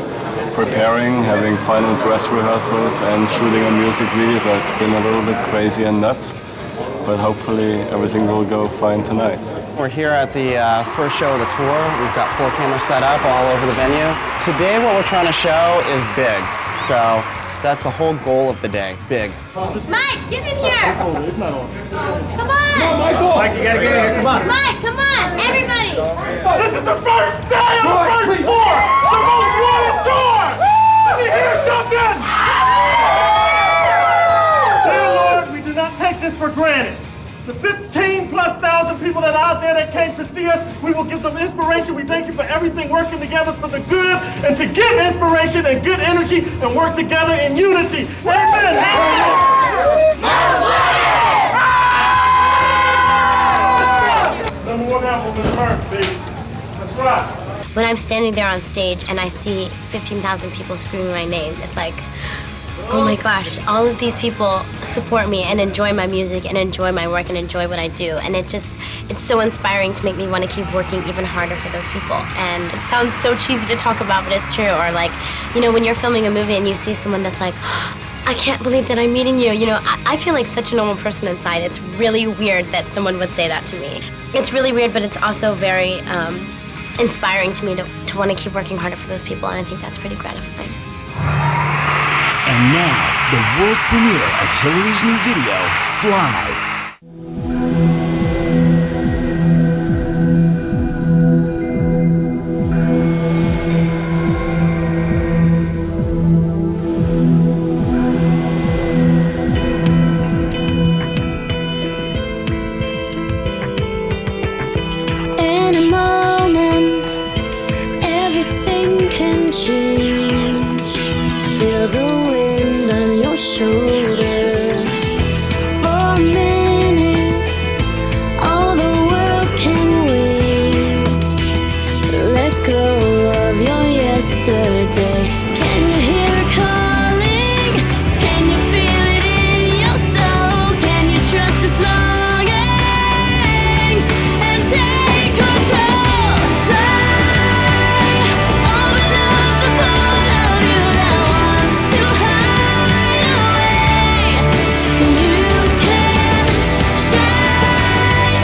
preparing, having final dress rehearsals and shooting a music video, so it's been a little bit crazy and nuts, but hopefully everything will go fine tonight. We're here at the first show of the tour. We've got 4 cameras set up all over the venue. Today what we're trying to show is big, so that's the whole goal of the day, big. Mike, get in here! It's not on. Come on! Come on, Michael! Mike, you gotta get in here, come on! Mike, come on, everybody! This is the first day of the first tour! The most wanted tour! Let me hear something! Dear Lord, we do not take this for granted. The 15,000+ people that are out there that came to see us, we will give them inspiration. We thank you for everything working together for the good, and to give inspiration and good energy and work together in unity. Amen. Number 1 album is Merc, baby. That's right. When I'm standing there on stage and I see 15,000 people screaming my name, it's like, Oh my gosh, all of these people support me and enjoy my music and enjoy my work and enjoy what I do. And it's so inspiring to make me want to keep working even harder for those people. And it sounds so cheesy to talk about, but it's true. Or like, you know, when you're filming a movie and you see someone that's like, I can't believe that I'm meeting you. You know, I feel like such a normal person inside. It's really weird that someone would say that to me. It's really weird, but it's also very inspiring to me to want to keep working harder for those people. And I think that's pretty gratifying. And now, the world premiere of Hilary's new video, Fly. In a moment, everything can change. Feel the wind on your shoulder. For a minute, all the world can wait. Let go of your yesterday. Can you hear it calling? Can you feel it in your soul? Can you trust this longing and take control? Fly, open up the part of you that wants to hide away. You can shine.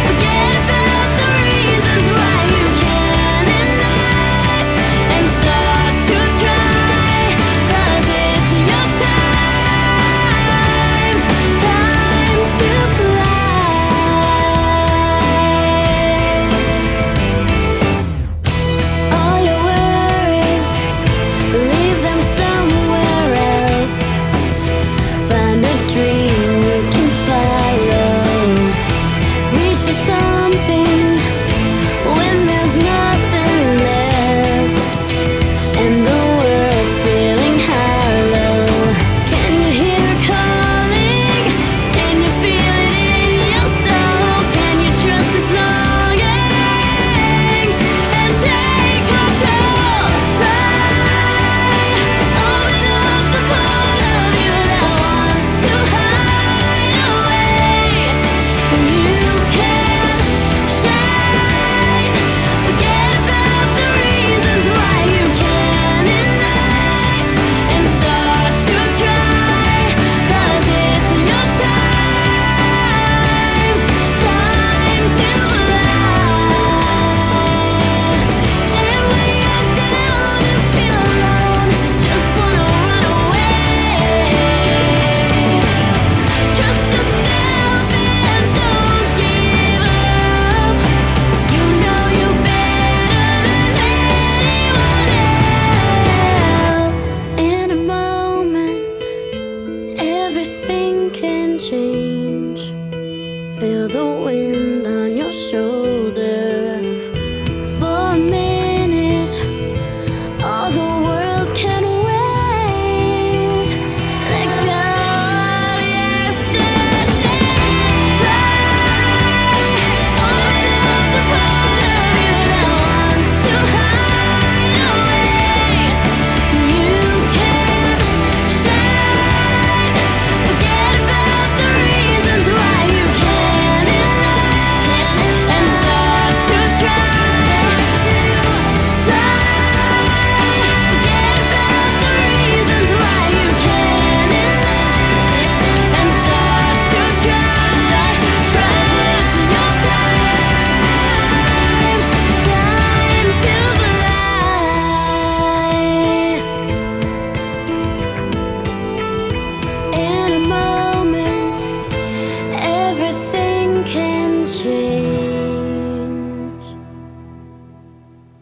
Forget about the reasons why you can in life and start to try. 'Cause it's your time to fly. All your worries, leave them somewhere else. Find a dream you can follow. Reach for something when there's nothing left and the world's feeling hollow. Can you hear it calling? Can you feel it in your soul? Can you trust this longing and take control? Fly, open up the part of you that wants to hide away. You can shine. Forget about the reasons why you can in life and start to try. 'Cause it's your time to fly. And when you're down and feel alone, just wanna run away. Trust yourself and don't give up. You know you're better than anyone else. In a moment, everything can change. Feel the wind on your shoulder. For a minute, all the world can wait. Let go of yesterday. Fly, open up the part of you that wants to hide away. You can shine. Forget about the reasons why you can in life and start to try to fly. Forget about the reasons why you can in life and start to try. It's your time to fly. In a moment, everything can change.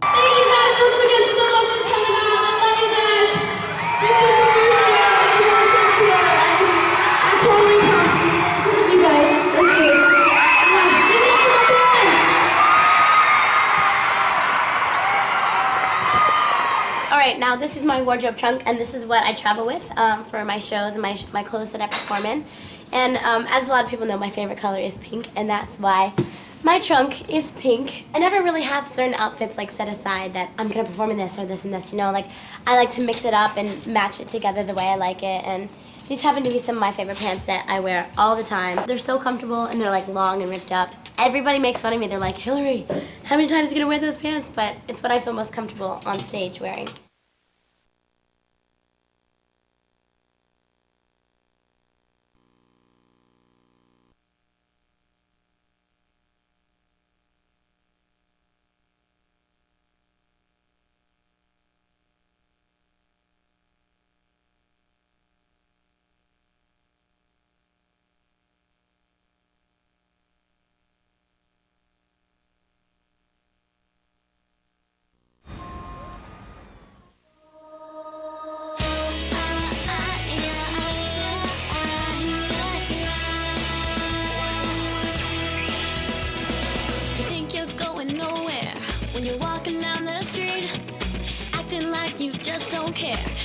Thank you guys once again so much for coming out. I love you guys. This is the first show of the World Tour, and I'm totally pumped with you guys. Thank you. Give me all the applause. All right, now this is my wardrobe trunk, and this is what I travel with for my shows and my clothes that I perform in. And as a lot of people know, my favorite color is pink, and that's why My trunk is pink. I never really have certain outfits like set aside that I'm gonna perform in this or this and this, you know, like I like to mix it up and match it together the way I like it, and these happen to be some of my favorite pants that I wear all the time. They're so comfortable and they're like long and ripped up. Everybody makes fun of me. They're like, Hilary, how many times are you gonna wear those pants? But it's what I feel most comfortable on stage wearing.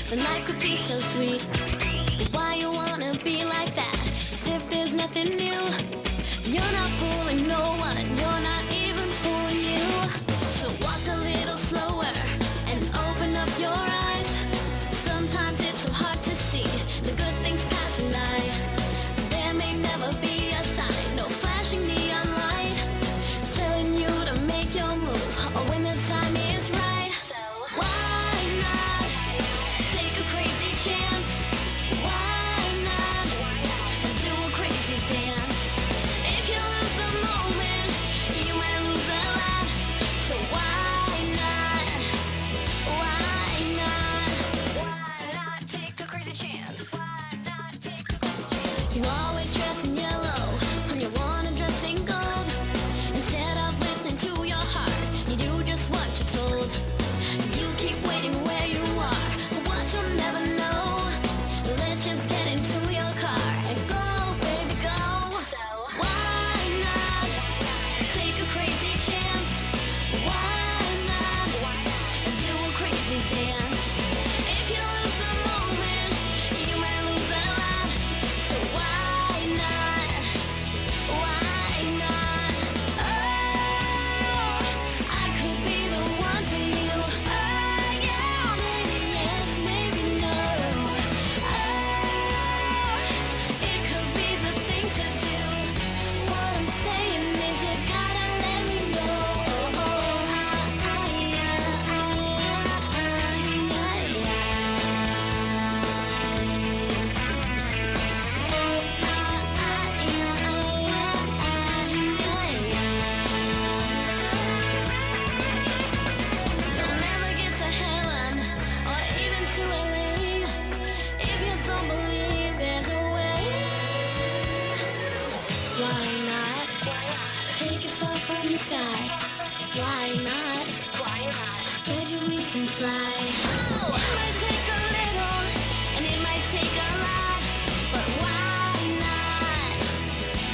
When life could be so sweet, but why you wanna be like that? As if there's nothing new. You're not fooling no one, you're not even fooling you. So walk a little slower and open up your eyes. Sometimes it's so hard to see the good things passing by. There may never be a sign, no flashing neon light telling you to make your move or when the time is right. So why not take a crazy chance? Why not do a crazy dance? If you lose the moment, you might lose a lot. So why not? Why not? Why not take a crazy chance? Why not take a crazy chance? You always dress in yellow when you wanna dress in gold. Instead of listening to your heart, you do just what you're told. You keep waiting where you are, but what you'll never know. Let's just get into your car and go, baby, go. So why not take a crazy chance? Why not do a crazy dance? If you lose the moment, you might lose a lot. So why not? Why not? Oh, I could be the one for you. Oh, yeah, maybe yes, maybe no. Oh, it could be the thing to do. What I'm saying is you gotta let me know. You'll never get to heaven or even to LA if you don't believe there's a way. Why not? Take yourself from the sky. Why not? Spread your wings and fly. It might take a little and it might take a lot, but why not?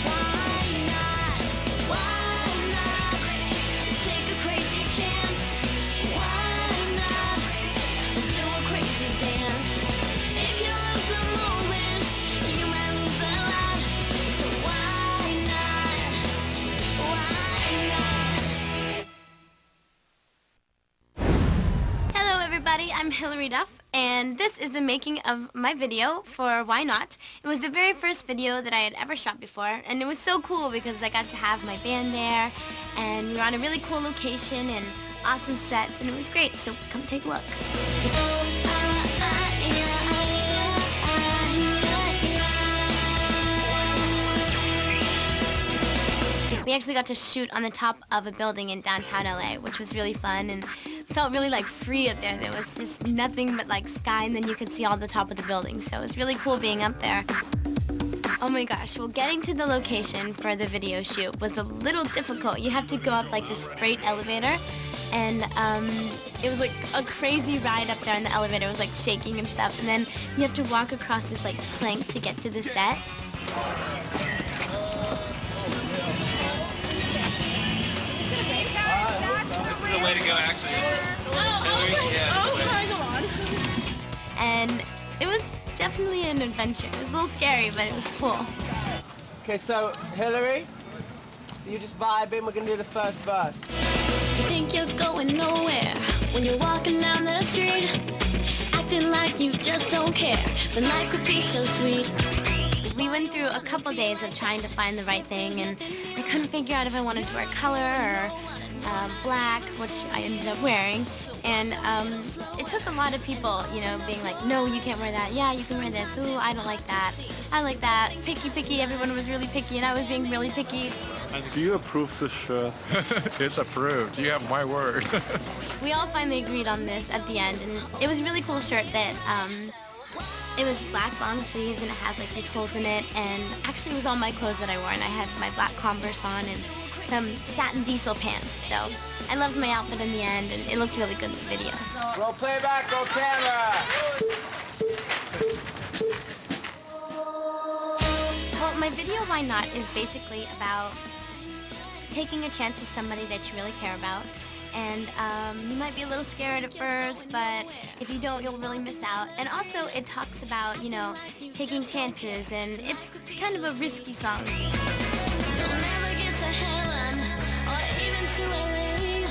Why not? Why not? Take a crazy chance. Why not? Do a crazy dance. If you lose the moment, you might lose a lot. So why not? Why not? Hello everybody, I'm Hilary Duff, and this is the making of my video for Why Not. It was the very first video that I had ever shot before, and it was so cool because I got to have my band there, and we were on a really cool location and awesome sets, and it was great, so come take a look. We actually got to shoot on the top of a building in downtown LA, which was really fun and felt really like free up there. There was just nothing but like sky, and then you could see all the top of the building, so it was really cool being up there. Oh my gosh, well, getting to the location for the video shoot was a little difficult. You have to go up like this freight elevator, and it was like a crazy ride up there, and the elevator was like shaking and stuff, and then you have to walk across this like plank to get to the set. This is the way to go, actually. And it was definitely an adventure. It was a little scary, but it was cool. Okay, so Hilary, So you just vibe in, we're gonna do the first verse. You think you're going nowhere when you're walking down the street, acting like you just don't care, but life could be so sweet. We went through a couple days of trying to find the right thing, and I couldn't figure out if I wanted to wear color or black, which I ended up wearing. And it took a lot of people, you know, being like, no, you can't wear that. Yeah, you can wear this. Ooh, I don't like that. I like that. Picky, picky. Everyone was really picky, and I was being really picky. Do you approve this shirt? It's approved. You have my word. We all finally agreed on this at the end, and it was a really cool shirt that it was black long sleeves and it had like these holes in it, and actually it was all my clothes that I wore, and I had my black Converse on and some satin diesel pants. So I loved my outfit in the end, and it looked really good in the video. Roll playback, roll camera. Well, my video Why Not is basically about taking a chance with somebody that you really care about. And you might be a little scared at first, but if you don't, you'll really miss out. And also, it talks about, you know, taking chances, and it's kind of a risky song. You'll never get to heaven or even to LA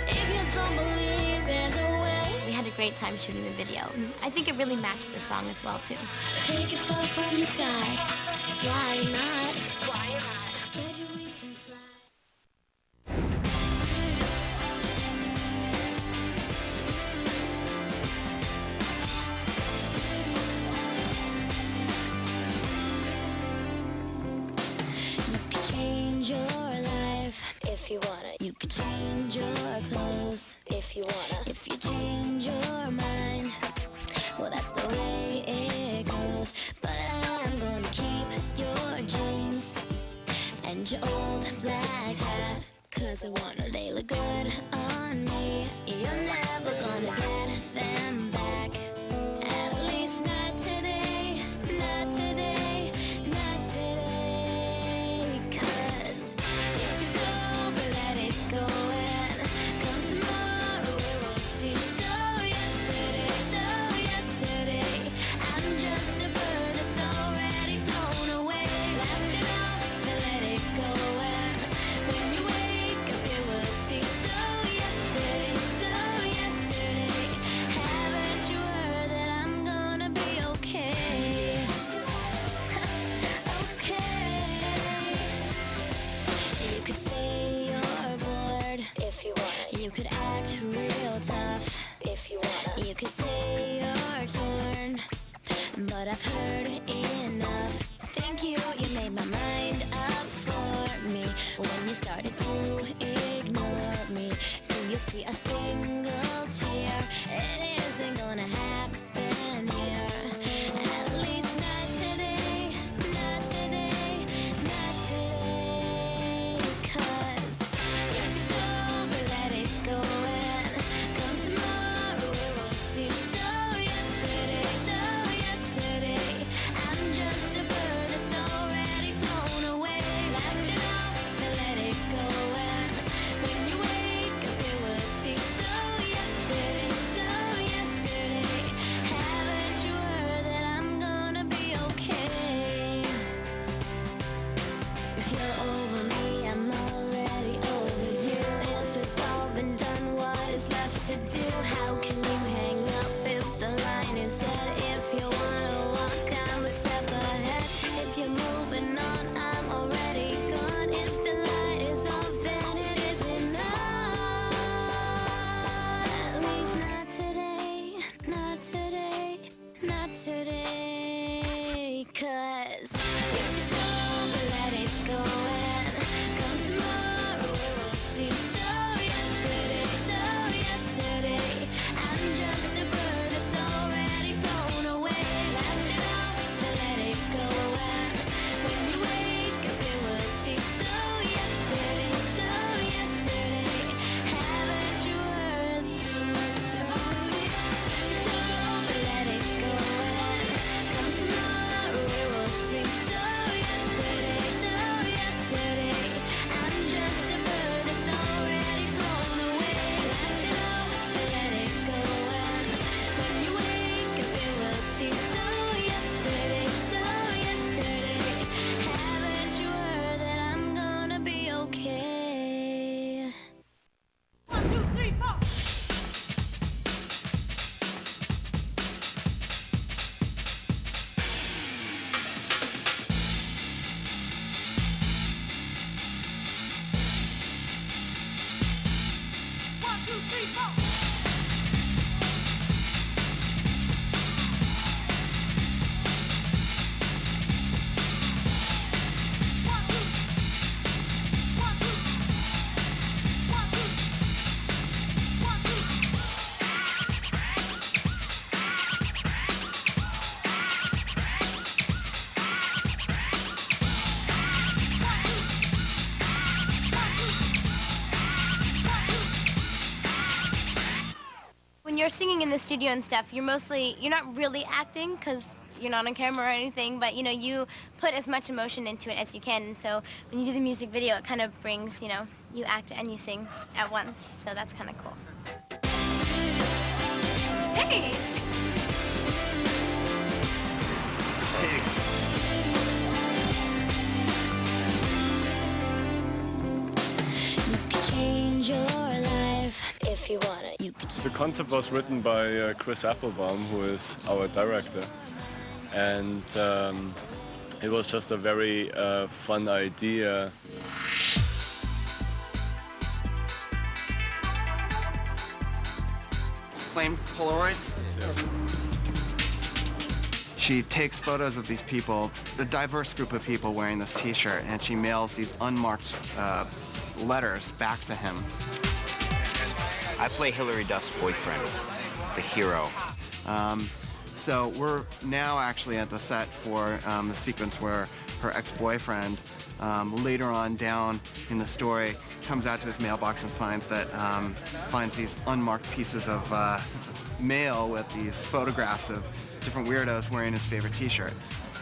if you don't believe there's a way. We had a great time shooting the video. I think it really matched the song as well, too. Take yourself from the sky. Why not? Why not? Spread your wings and fly. If you wanna, you could change your clothes. If you wanna, if you change your mind, well, that's the way it goes. But I'm gonna keep your jeans and your old black hat, 'cause I wanna, they look good on me. You're never gonna get them back. At least not today, not today, not today. 'Cause if it's over, let it go, and come tomorrow it will seem so yesterday, I'm just a bird that's already flown away. Laugh it off and let it go, and when you wake up it will seem so yesterday, haven't you heard that I'm gonna be okay? Okay. You could say you're bored if you want. You could act real tough if you want. You could say you're torn, but I've heard enough. Thank you, you made my mind up for me when you started to ignore me. Do you see a single tear? It isn't gonna happen here. At least not today, not today, not today. 'Cause if it's over, let it go, and come tomorrow it will seem so yesterday, I'm just a bird that's already flown away. Laugh it off and let it go, and when you wake up it will seem so yesterday, you're singing in the studio and stuff, you're not really acting because you're not on camera or anything, but you put as much emotion into it as you can. And so when you do the music video, it kind of brings, you act and you sing at once. So that's kind of cool. Hey! Change your life if you want it. The concept was written by Chris Applebaum, who is our director. And it was just a very fun idea. Plain Polaroid? She takes photos of these people, a diverse group of people wearing this t-shirt, and she mails these unmarked letters back to him. I play Hilary Duff's boyfriend, the hero. So we're now actually at the set for the sequence where her ex-boyfriend, later on down in the story, comes out to his mailbox and finds these unmarked pieces of mail with these photographs of different weirdos wearing his favorite t-shirt.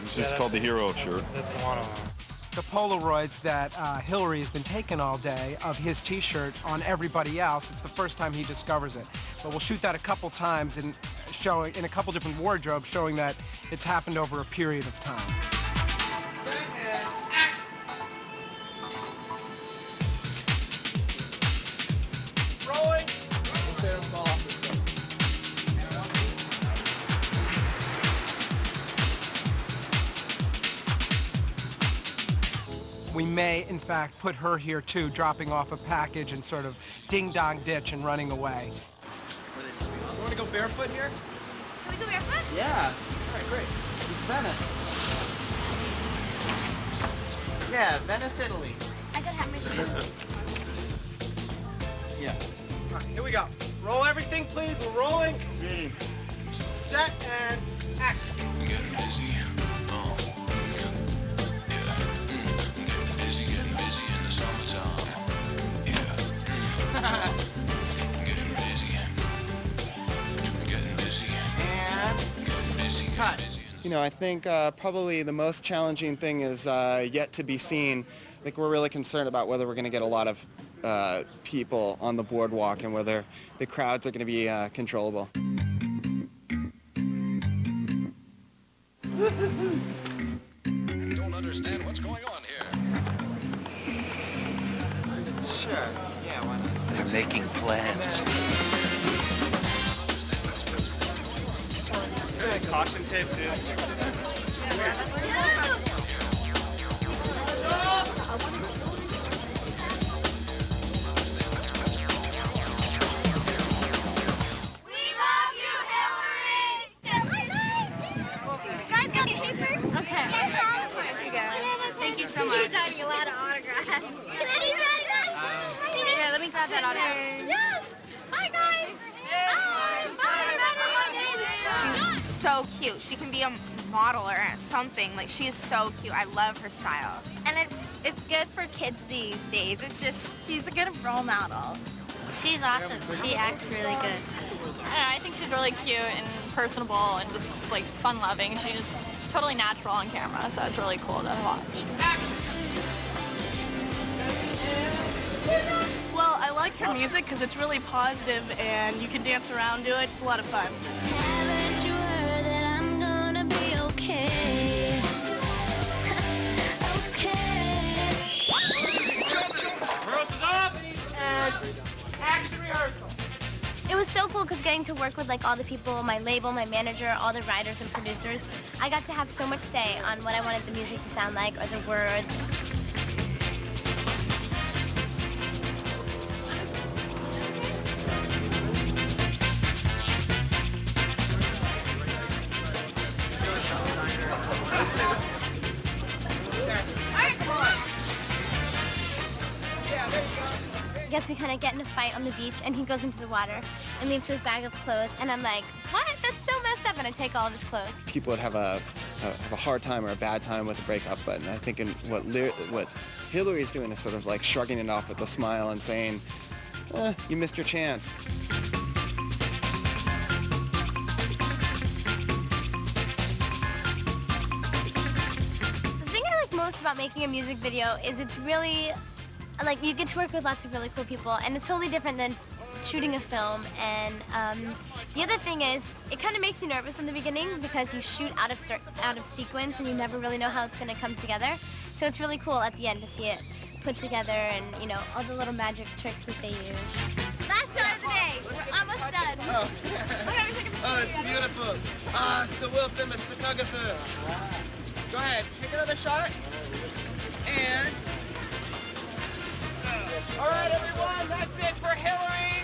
This is called the hero shirt. That's one of them. The Polaroids that Hilary has been taking all day of his t-shirt on everybody else. It's the first time he discovers it. But we'll shoot that a couple times and showing in a couple different wardrobes, showing that it's happened over a period of time. Rolling. We may, in fact, put her here too, dropping off a package and sort of ding-dong ditch and running away. You want to go barefoot here? Can we go barefoot? Yeah. All right, great. It's Venice. Yeah, Venice, Italy. I could have my shoes. Yeah. All right, here we go. Roll everything, please. We're rolling. Set and action. Getting busy. Getting busy in the summertime. Yeah. Getting busy. Getting busy. And cut. You know, I think probably the most challenging thing is yet to be seen. I think we're really concerned about whether we're going to get a lot of people on the boardwalk and whether the crowds are going to be controllable. Don't understand what's going on here. Sure. Yeah, why not? They're making plans. Caution tape, too. Thank you so much. He's signing a lot of autographs. Can anybody Here, let me grab that autograph. Yes! Hi, guys! She's so cute. She can be a model or something. Like, she is so cute. I love her style. And it's good for kids these days. It's just, she's a good role model. She's awesome. She acts really good. I think she's really cute and personable and just like fun-loving. She's totally natural on camera, so it's really cool to watch. Well, I like her music because it's really positive and you can dance around to it. It's a lot of fun. Haven't you heard that I'm gonna be okay? Okay. Rehearsal's off and action rehearsal. It was so cool because getting to work with like all the people, my label, my manager, all the writers and producers, I got to have so much say on what I wanted the music to sound like or the words. I guess we kind of get in a fight on the beach and he goes into the water and leaves his bag of clothes and I'm like, what? That's so messed up, and I take all of his clothes. People would have a hard time or a bad time with the breakup, but I think what Hilary's doing is sort of like shrugging it off with a smile and saying, you missed your chance. most about making a music video is it's really, like, you get to work with lots of really cool people, and it's totally different than shooting a film. And the other thing is, it kind of makes you nervous in the beginning because you shoot out of sequence and you never really know how it's going to come together. So it's really cool at the end to see it put together and, you know, all the little magic tricks that they use. Last shot of the day. We're almost done. Oh, oh, it's beautiful. Ah, it's the world famous photographer. Go ahead, take another shot. And all right, everyone, that's it for Hilary.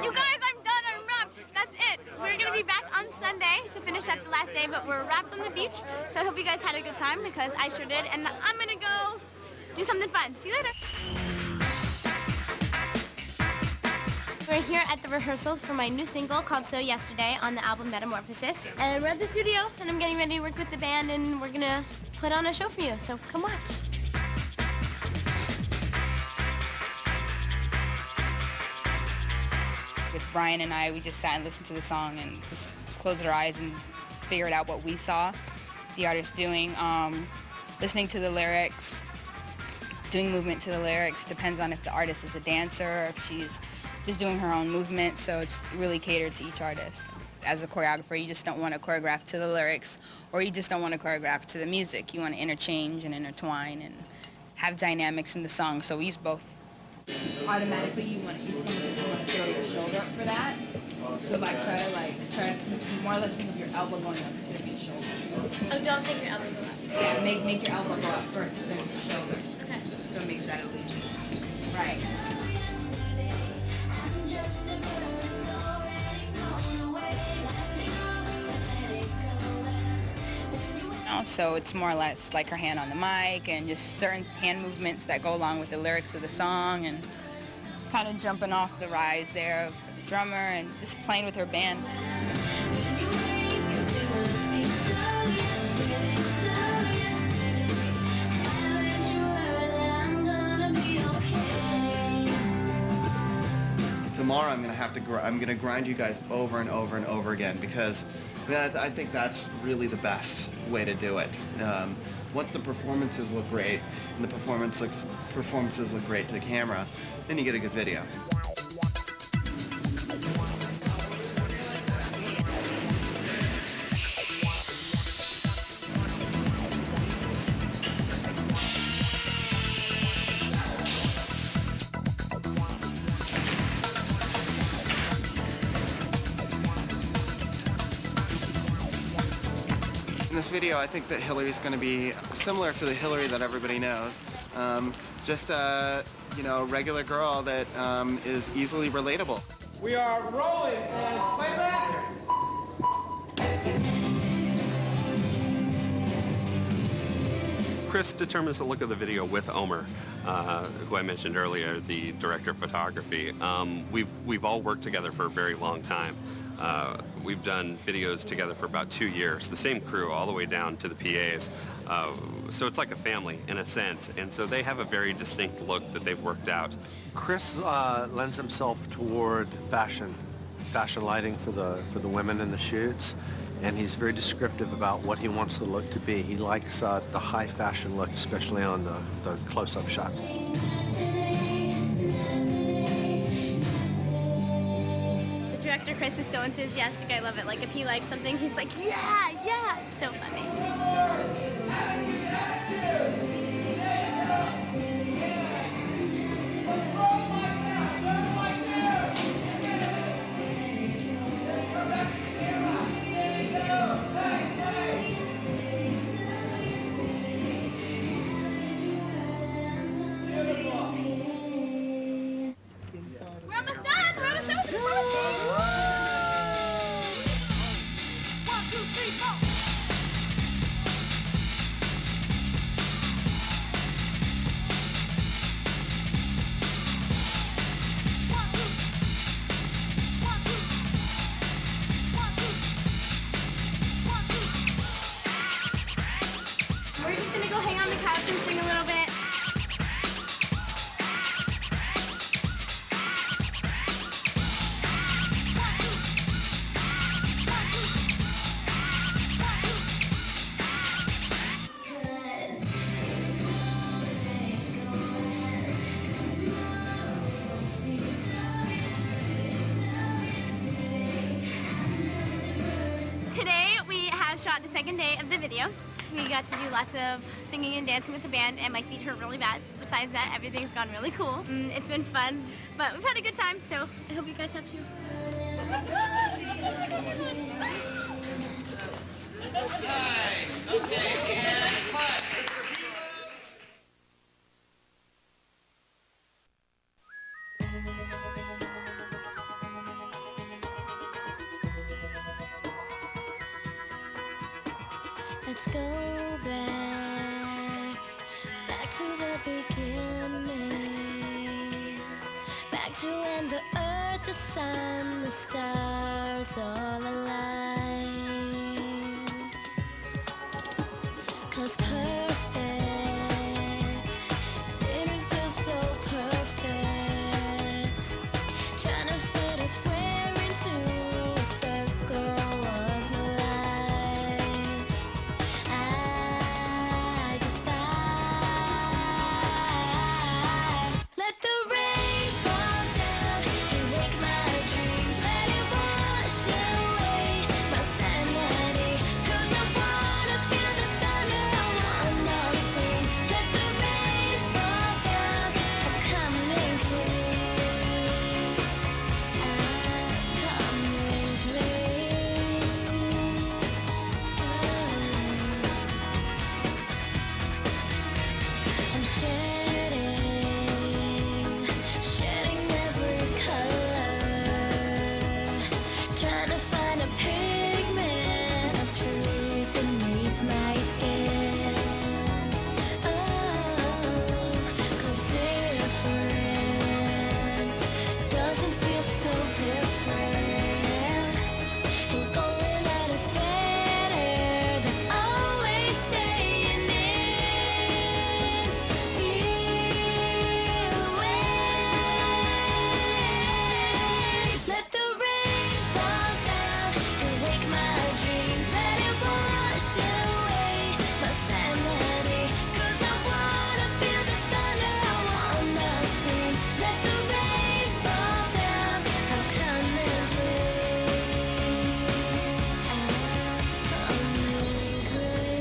You guys, I'm done. I'm wrapped. That's it. We're going to be back on Sunday to finish up the last day, but we're wrapped on the beach. So I hope you guys had a good time because I sure did. And I'm going to go do something fun. See you later. We're here at the rehearsals for my new single called So Yesterday on the album Metamorphosis. And we're at the studio, and I'm getting ready to work with the band, and we're going to put on a show for you. So come watch. With Brian and I, we just sat and listened to the song and just closed our eyes and figured out what we saw the artist doing. Listening to the lyrics, doing movement to the lyrics depends on if the artist is a dancer or if she's just doing her own movement, so it's really catered to each artist. As a choreographer, you just don't want to choreograph to the lyrics, or you just don't want to choreograph to the music. You want to interchange and intertwine and have dynamics in the song, so we use both. Automatically, you want to throw your shoulder up for that. So try to more or less think of your elbow going up instead of your shoulder. Oh, don't think your elbow go up. Yeah, make your elbow go up first instead of your shoulders. Okay. So it makes that illusion. Right. So it's more or less like her hand on the mic and just certain hand movements that go along with the lyrics of the song and kind of jumping off the rise there of the drummer and just playing with her band. Tomorrow I'm gonna grind you guys over and over and over again because I think that's really the best way to do it. Once the performances look great and the performances look great to the camera, then you get a good video. In this video, I think that Hilary's going to be similar to the Hilary that everybody knows. Just a, regular girl that is easily relatable. We are rolling and play back. Chris determines the look of the video with Omer, who I mentioned earlier, the director of photography. We've all worked together for a very long time. We've done videos together for about 2 years, the same crew all the way down to the PAs. So it's like a family in a sense, and so they have a very distinct look that they've worked out. Chris lends himself toward fashion lighting for the women in the shoots, and he's very descriptive about what he wants the look to be. He likes the high fashion look, especially on the close-up shots. Director Chris is so enthusiastic. I love it. Like, if he likes something, he's like, yeah. It's so funny. We're almost done. We're almost done with the performance. 1, 2, 3, 4. We're just gonna go hang on the couch and sing a little bit. shot the second day of the video. We got to do lots of singing and dancing with the band, and my feet hurt really bad. Besides that, everything's gone really cool. It's been fun, but we've had a good time, so I hope you guys have too. Okay, and cut. Let's go back to the beginning, back to when the earth, the sun, the stars all aligned. 'Cause perfect didn't feel so perfect. Trying to fit a square into a circle was no life. I defy. Let the rain fall down and wake my dreams. Let it wash away my sanity. 'Cause I wanna feel the thunder, I wanna scream. Let the rain fall down, I'm coming clean. I'm coming clean. I'm shedding every color, trying to find a pigment of truth beneath my skin. Oh, 'cause different doesn't feel so different. And going out is better than always staying in. Feel away. Let the rain fall down and wake my dreams. Let it wash away my sanity. 'Cause I wanna feel the thunder, I wanna scream. Let the rain fall down, I'm coming clean. I'm coming clean.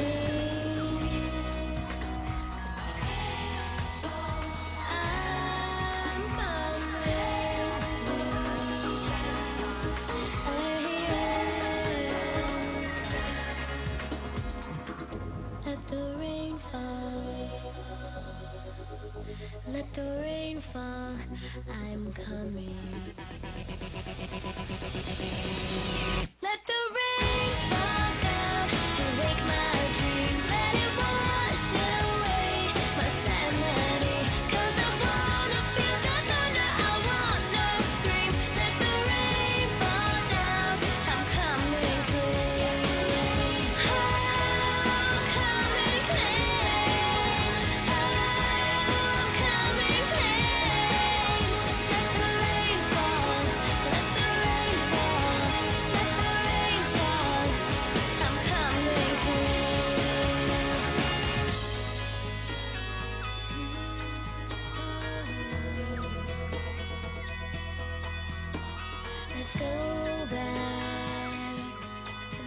Let the rain fall. Let the rain fall. I'm coming. Let the rain fall down and wake my dreams. Let it wash away my sanity. 'Cause I wanna feel the thunder, I wanna scream. Let the rain fall down, I'm coming clean. I'm coming clean. I'm coming clean. Let the rain fall. Let the rain fall. Let the rain fall. I'm coming clean. Let's go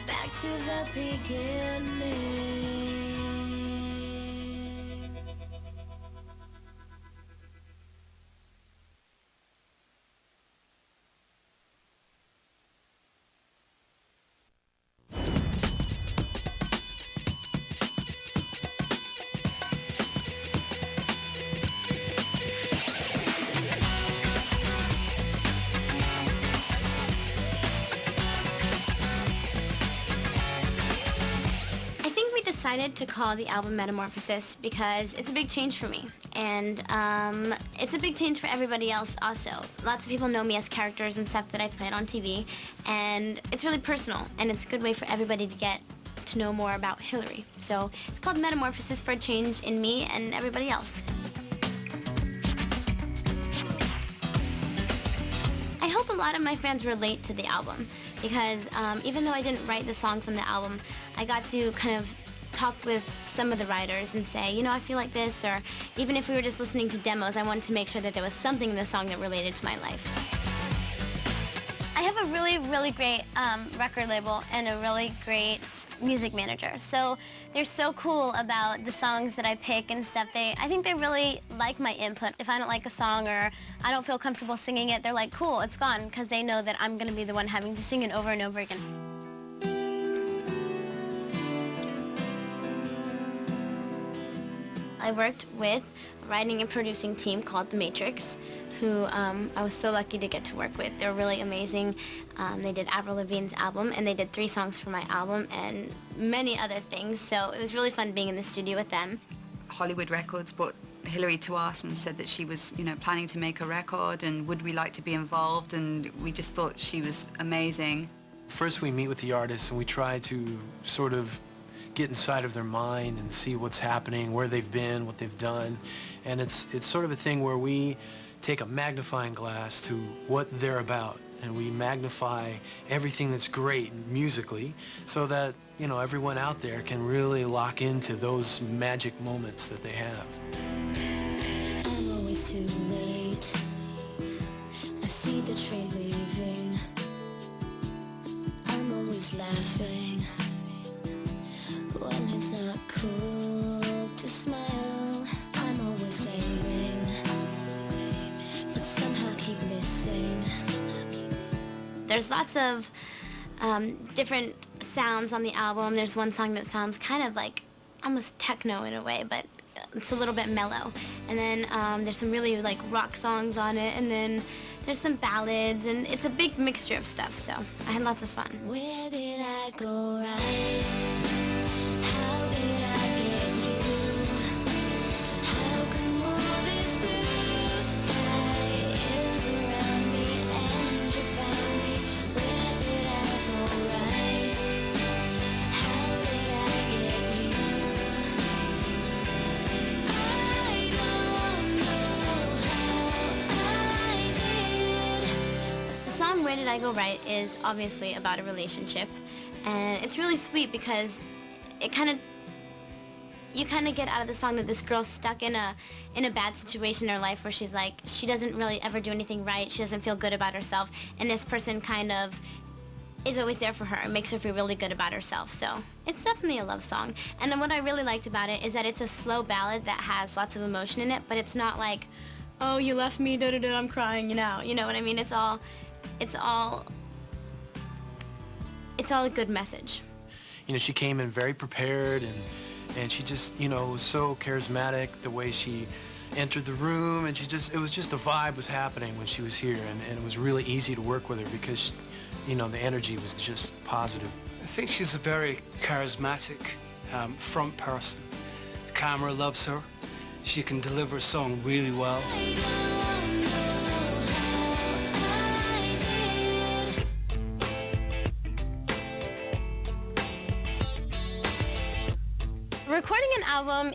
back to the beginning. I think we decided to call the album Metamorphosis because it's a big change for me, and it's a big change for everybody else also. Lots of people know me as characters and stuff that I've played on TV, and it's really personal, and it's a good way for everybody to get to know more about Hilary. So it's called Metamorphosis for a change in me and everybody else. I hope a lot of my fans relate to the album because even though I didn't write the songs on the album, I got to kind of talk with some of the writers and say, you know, I feel like this, or even if we were just listening to demos, I wanted to make sure that there was something in the song that related to my life. I have a really, really great record label and a really great music manager. So they're so cool about the songs that I pick and stuff. I think they really like my input. If I don't like a song or I don't feel comfortable singing it, they're like, cool, it's gone, because they know that I'm going to be the one having to sing it over and over again. I worked with a writing and producing team called The Matrix, who I was so lucky to get to work with. They were really amazing. They did Avril Lavigne's album, and they did 3 songs for my album and many other things, so it was really fun being in the studio with them. Hollywood Records brought Hilary to us and said that she was, planning to make a record and would we like to be involved, and we just thought she was amazing. First we meet with the artists and we try to sort of get inside of their mind and see what's happening, where they've been, what they've done. And it's sort of a thing where we take a magnifying glass to what they're about, and we magnify everything that's great musically so that, everyone out there can really lock into those magic moments that they have. I'm always too late. I see the train leaving. I'm always laughing when it's not cool to smile. I'm always aiming, but somehow keep missing. There's lots of different sounds on the album. There's one song that sounds kind of like almost techno in a way, but it's a little bit mellow. And then there's some really like rock songs on it, and then there's some ballads, and it's a big mixture of stuff, so I had lots of fun. Where did I go right? How did I get you? How come all this blue sky is around me and you found me? Where did I go right? How did I get you? I don't know how I did. The song Where Did I Go Right is obviously about a relationship, and it's really sweet because you kind of get out of the song that this girl's stuck in a bad situation in her life where she's like, she doesn't really ever do anything right, she doesn't feel good about herself, and this person kind of is always there for her and makes her feel really good about herself. So it's definitely a love song. And then what I really liked about it is that it's a slow ballad that has lots of emotion in it, but it's not like, oh, you left me, da-da-da, I'm crying, you know what I mean? It's all a good message. She came in very prepared, and she just, was so charismatic the way she entered the room, and it was just the vibe was happening when she was here, and it was really easy to work with her because, the energy was just positive. I think she's a very charismatic front person. The camera loves her. She can deliver a song really well. Recording an album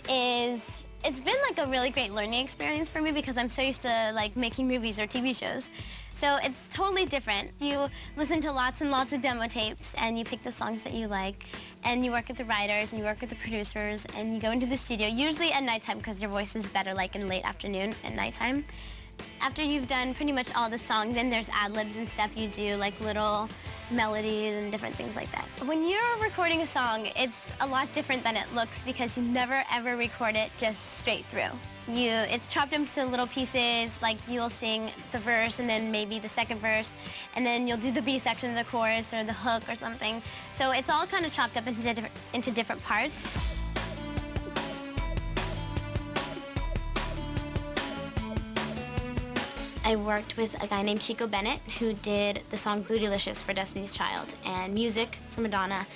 it's been like a really great learning experience for me because I'm so used to like making movies or TV shows. So it's totally different. You listen to lots and lots of demo tapes and you pick the songs that you like and you work with the writers and you work with the producers and you go into the studio, usually at nighttime because your voice is better like in late afternoon at nighttime. After you've done pretty much all the song, then there's ad-libs and stuff you do, like little melodies and different things like that. When you're recording a song, it's a lot different than it looks because you never ever record it just straight through. It's chopped into little pieces, like you'll sing the verse and then maybe the second verse, and then you'll do the B section of the chorus or the hook or something. So it's all kind of chopped up into different parts. I worked with a guy named Chico Bennett who did the song Bootylicious for Destiny's Child and music for Madonna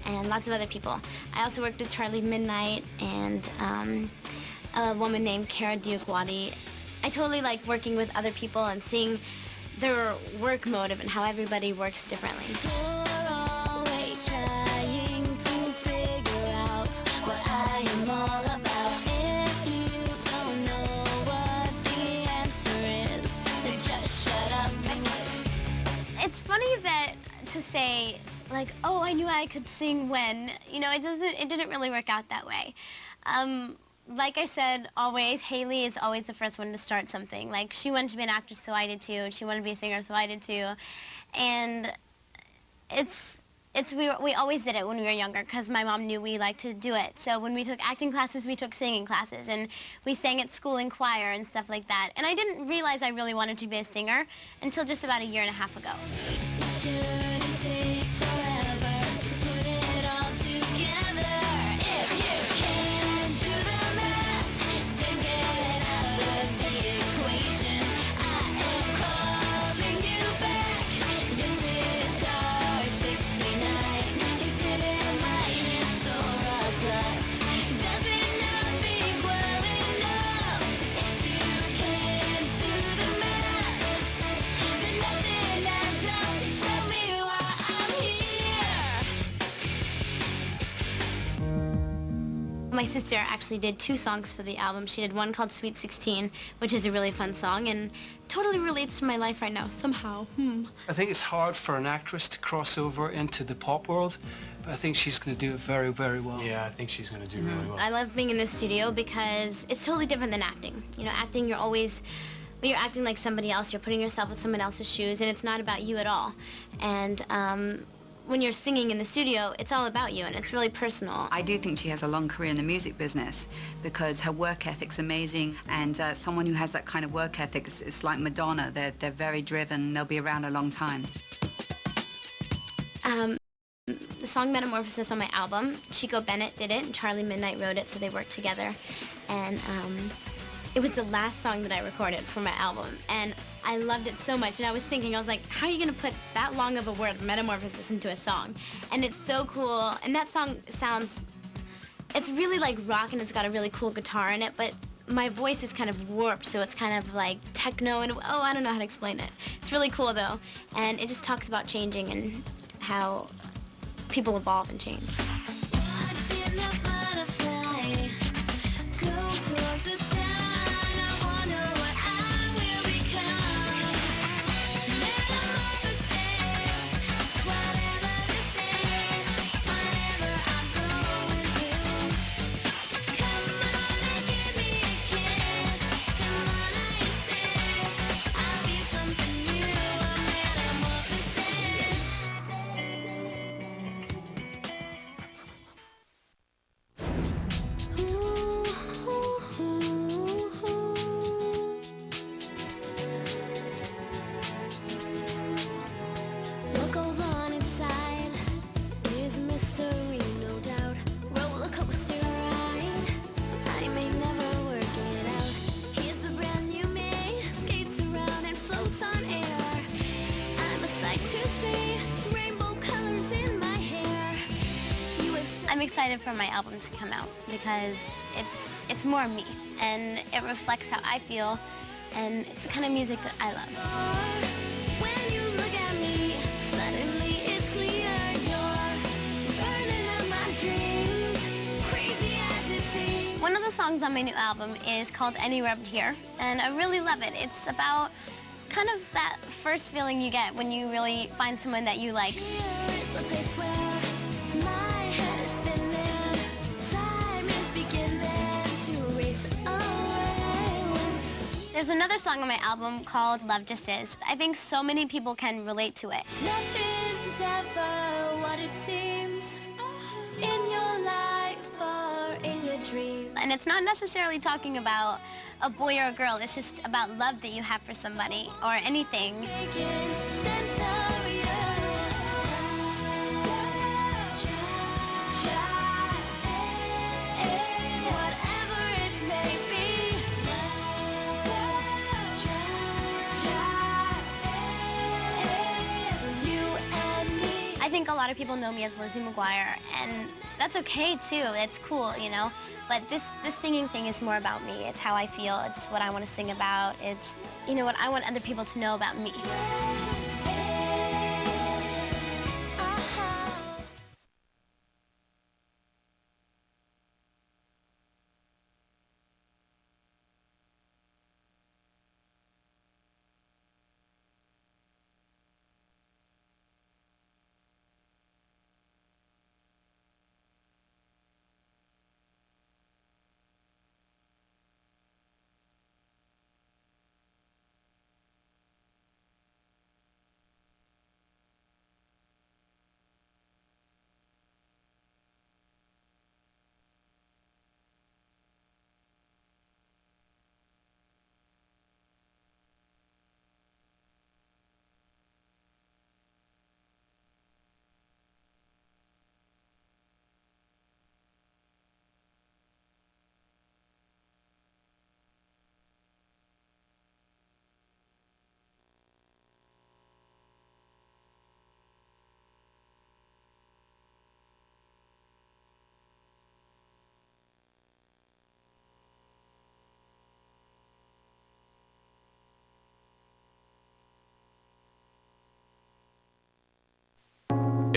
and lots of other people. I also worked with Charlie Midnight and a woman named Cara Diogwadi. I totally like working with other people and seeing their work motive and how everybody works differently. You're always trying to figure out what I am all about. If you don't know what the answer is, then just shut up and It's funny that to say like, oh, I knew I could sing when, it didn't really work out that way. Like I said, always, Haley is always the first one to start something. Like, she wanted to be an actress, so I did too. She wanted to be a singer, so I did too. And it's we always did it when we were younger because my mom knew we liked to do it. So when we took acting classes, we took singing classes, and we sang at school in choir and stuff like that. And I didn't realize I really wanted to be a singer until just about a year and a half ago. It shouldn't take forever to put it all together. If you can't do the math, then get it out of the equation. I am calling you back. This is star 69. Is it a minus or a plus? Does it not equal enough? If you can't do the math, then nothing adds up. Tell me why I'm here. My sister actually did 2 songs for the album. She did one called Sweet 16, which is a really fun song and totally relates to my life right now, somehow. I think it's hard for an actress to cross over into the pop world, but I think she's going to do it very, very well. Yeah, I think she's going to do really well. I love being in the studio because it's totally different than acting. You know, acting, you're always, when you're acting like somebody else, you're putting yourself in someone else's shoes, and it's not about you at all. And when you're singing in the studio, it's all about you, and it's really personal. I do think she has a long career in the music business because her work ethic's amazing, and someone who has that kind of work ethic, it's like Madonna. They're very driven. They'll be around a long time. The song Metamorphosis on my album, Chico Bennett did it, and Charlie Midnight wrote it, so they worked together. And it was the last song that I recorded for my album, and I loved it so much. And I was thinking, I was like, how are you gonna put that long of a word, Metamorphosis, into a song? And it's so cool, and that song sounds, it's really like rock, and it's got a really cool guitar in it, but my voice is kind of warped, so it's kind of like techno, and oh, I don't know how to explain it. It's really cool though, and it just talks about changing and how people evolve and change. What goes on inside is a mystery, no doubt. Roller coaster ride, I may never work it out. Here's the brand new me, skates around and floats on air. I'm a sight to see, rainbow colors in my hair. I'm excited for my album to come out because it's more me, and it reflects how I feel, and it's the kind of music that I love. When you look at me, suddenly it's clear you're burning up my dreams, crazy as it seems. One of the songs on my new album is called Anywhere But Here, and I really love it. It's about kind of that first feeling you get when you really find someone that you like. It's the place where my head is spinning, time is beginning to race away. There's another song on my album called Love Just Is. I think so many people can relate to it. Nothing's ever what it seems in your life or in your dreams. And it's not necessarily talking about a boy or a girl. It's just about love that you have for somebody or anything. Making sense of you. Whatever it may be. You and me. I think a lot of people know me as Lizzie McGuire, and that's okay too. It's cool, you know. But this singing thing is more about me. It's how I feel. It's what I want to sing about. It's, you know, what I want other people to know about me.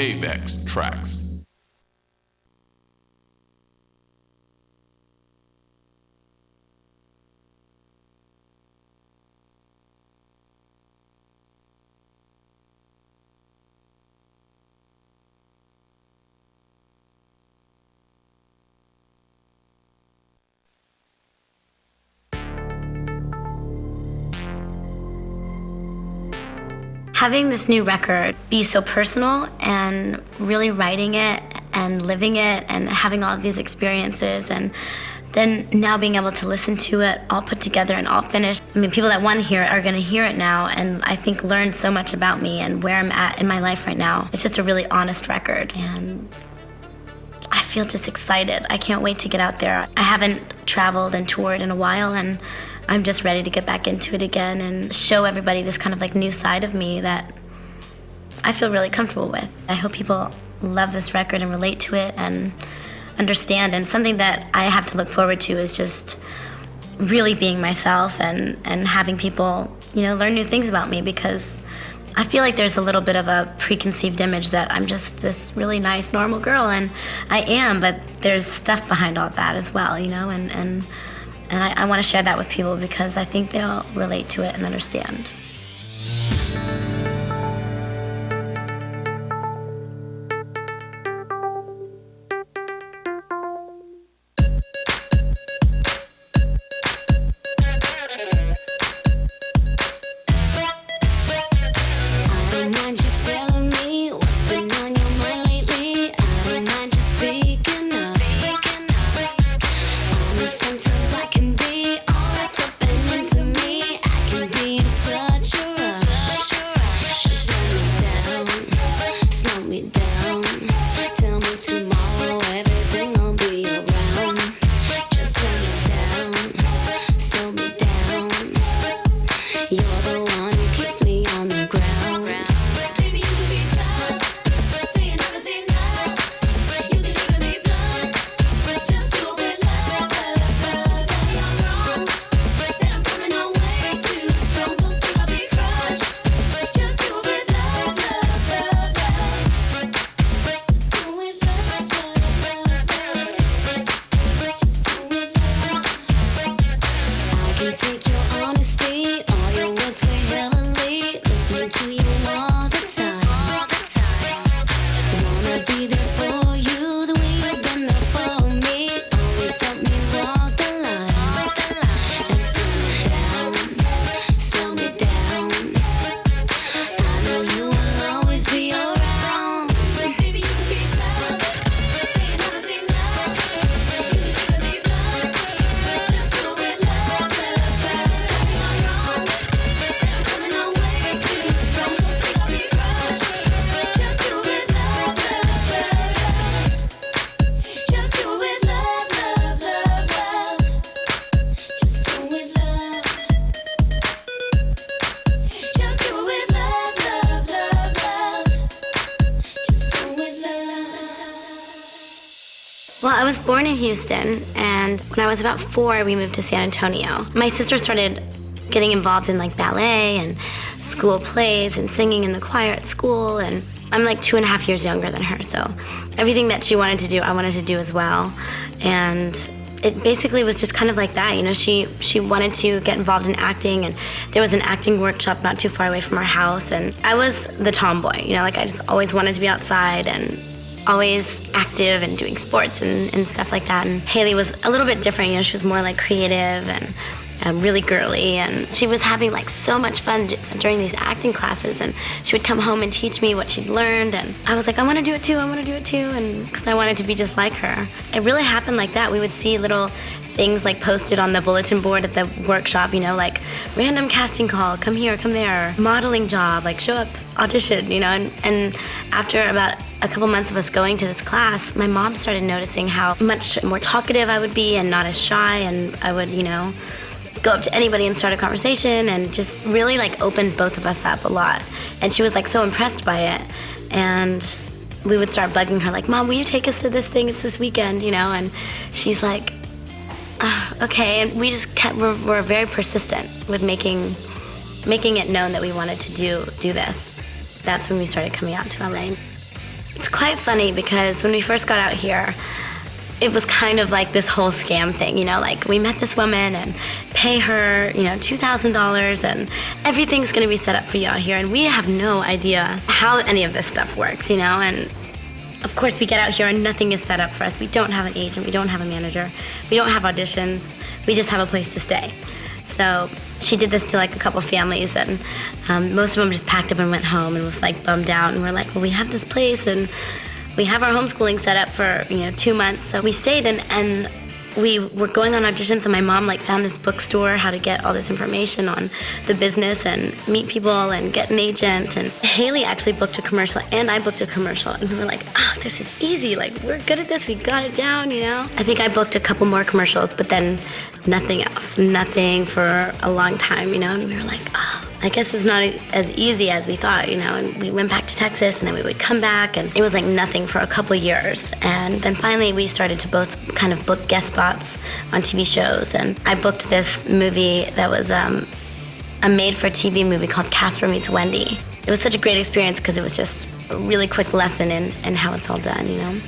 Avex Tracks. Having this new record be so personal and really writing it and living it and having all of these experiences and then now being able to listen to it all put together and all finished. I mean, people that want to hear it are going to hear it now and I think learn so much about me and where I'm at in my life right now. It's just a really honest record and I feel just excited. I can't wait to get out there. I haven't traveled and toured in a while and I'm just ready to get back into it again and show everybody this kind of like new side of me that I feel really comfortable with. I hope people love this record and relate to it and understand. And something that I have to look forward to is just really being myself and having people, you know, learn new things about me because I feel like there's a little bit of a preconceived image that I'm just this really nice, normal girl, and I am, but there's stuff behind all that as well, you know, and I want to share that with people because I think they'll relate to it and understand. Sometimes I can be all wrapped up and into me. I can be in such a rush. Just slow me down. Tell me tomorrow everything will be around. Just slow me down. You're the one who keeps me on the ground. Baby, you can be tough, say you never say enough. You can even be blunt, just do it with love. Tell me I'm wrong, that I'm coming on way too strong. Don't think I'll be crushed, just do it with love. Just do it with love. Just do it with love. I can take your honesty, all your words weigh heavily. Listening to you all the time. I wanna be there for you, the way you've been there for me. Always help me walk the line. And slow me down. I know you will always be around. Baby, you can be tough, say you never say enough. You can even be blunt, just do it with love. Tell me I'm wrong, that I'm coming on way too strong. Don't think I'll be crushed, just do it with love. Just do it with love. Just do it with love. Just do it with love. Just do it with love. Well, I was born in Houston, and when I was about 4, we moved to San Antonio. My sister started getting involved in like ballet and school plays and singing in the choir at school, and I'm like 2.5 years younger than her, so everything that she wanted to do, I wanted to do as well. And it basically was just kind of like that, you know, she wanted to get involved in acting, and there was an acting workshop not too far away from our house, and I was the tomboy, you know, like I just always wanted to be outside and always active and doing sports and stuff like that. And Haley was a little bit different, you know, she was more like creative and really girly, and she was having like so much fun during these acting classes, and she would come home and teach me what she'd learned, and I was like, I want to do it too, and because I wanted to be just like her. It really happened like that. We would see little things like posted on the bulletin board at the workshop, you know, like random casting call, come here, come there, modeling job, like show up, audition, you know, and after about a couple months of us going to this class, my mom started noticing how much more talkative I would be and not as shy, and I would, you know, go up to anybody and start a conversation, and just really like opened both of us up a lot. And she was like so impressed by it, and we would start bugging her like, Mom, will you take us to this thing? It's this weekend, you know? And she's like, okay. And we just we're very persistent with making it known that we wanted to do this. That's when we started coming out to LA. It's quite funny because when we first got out here, it was kind of like this whole scam thing, you know, like we met this woman and pay her, you know, $2,000 and everything's gonna be set up for you out here. And we have no idea how any of this stuff works, you know, and of course we get out here and nothing is set up for us. We don't have an agent, we don't have a manager, we don't have auditions, we just have a place to stay. So she did this to like a couple families and most of them just packed up and went home and was like bummed out and we're like, well, we have this place and we have our homeschooling set up for, you know, 2 months. So we stayed and we were going on auditions and my mom like found this bookstore, how to get all this information on the business and meet people and get an agent. And Haley actually booked a commercial and I booked a commercial and we were like, oh, this is easy. Like we're good at this. We got it down, you know? I think I booked a couple more commercials, but then nothing else, nothing for a long time, you know? And we were like, oh, I guess it's not as easy as we thought, you know, and we went back to Texas and then we would come back and it was like nothing for a couple years. And then finally we started to both kind of book guest spots on TV shows. And I booked this movie that was a made-for-TV movie called Casper Meets Wendy. It was such a great experience because it was just a really quick lesson in how it's all done, you know.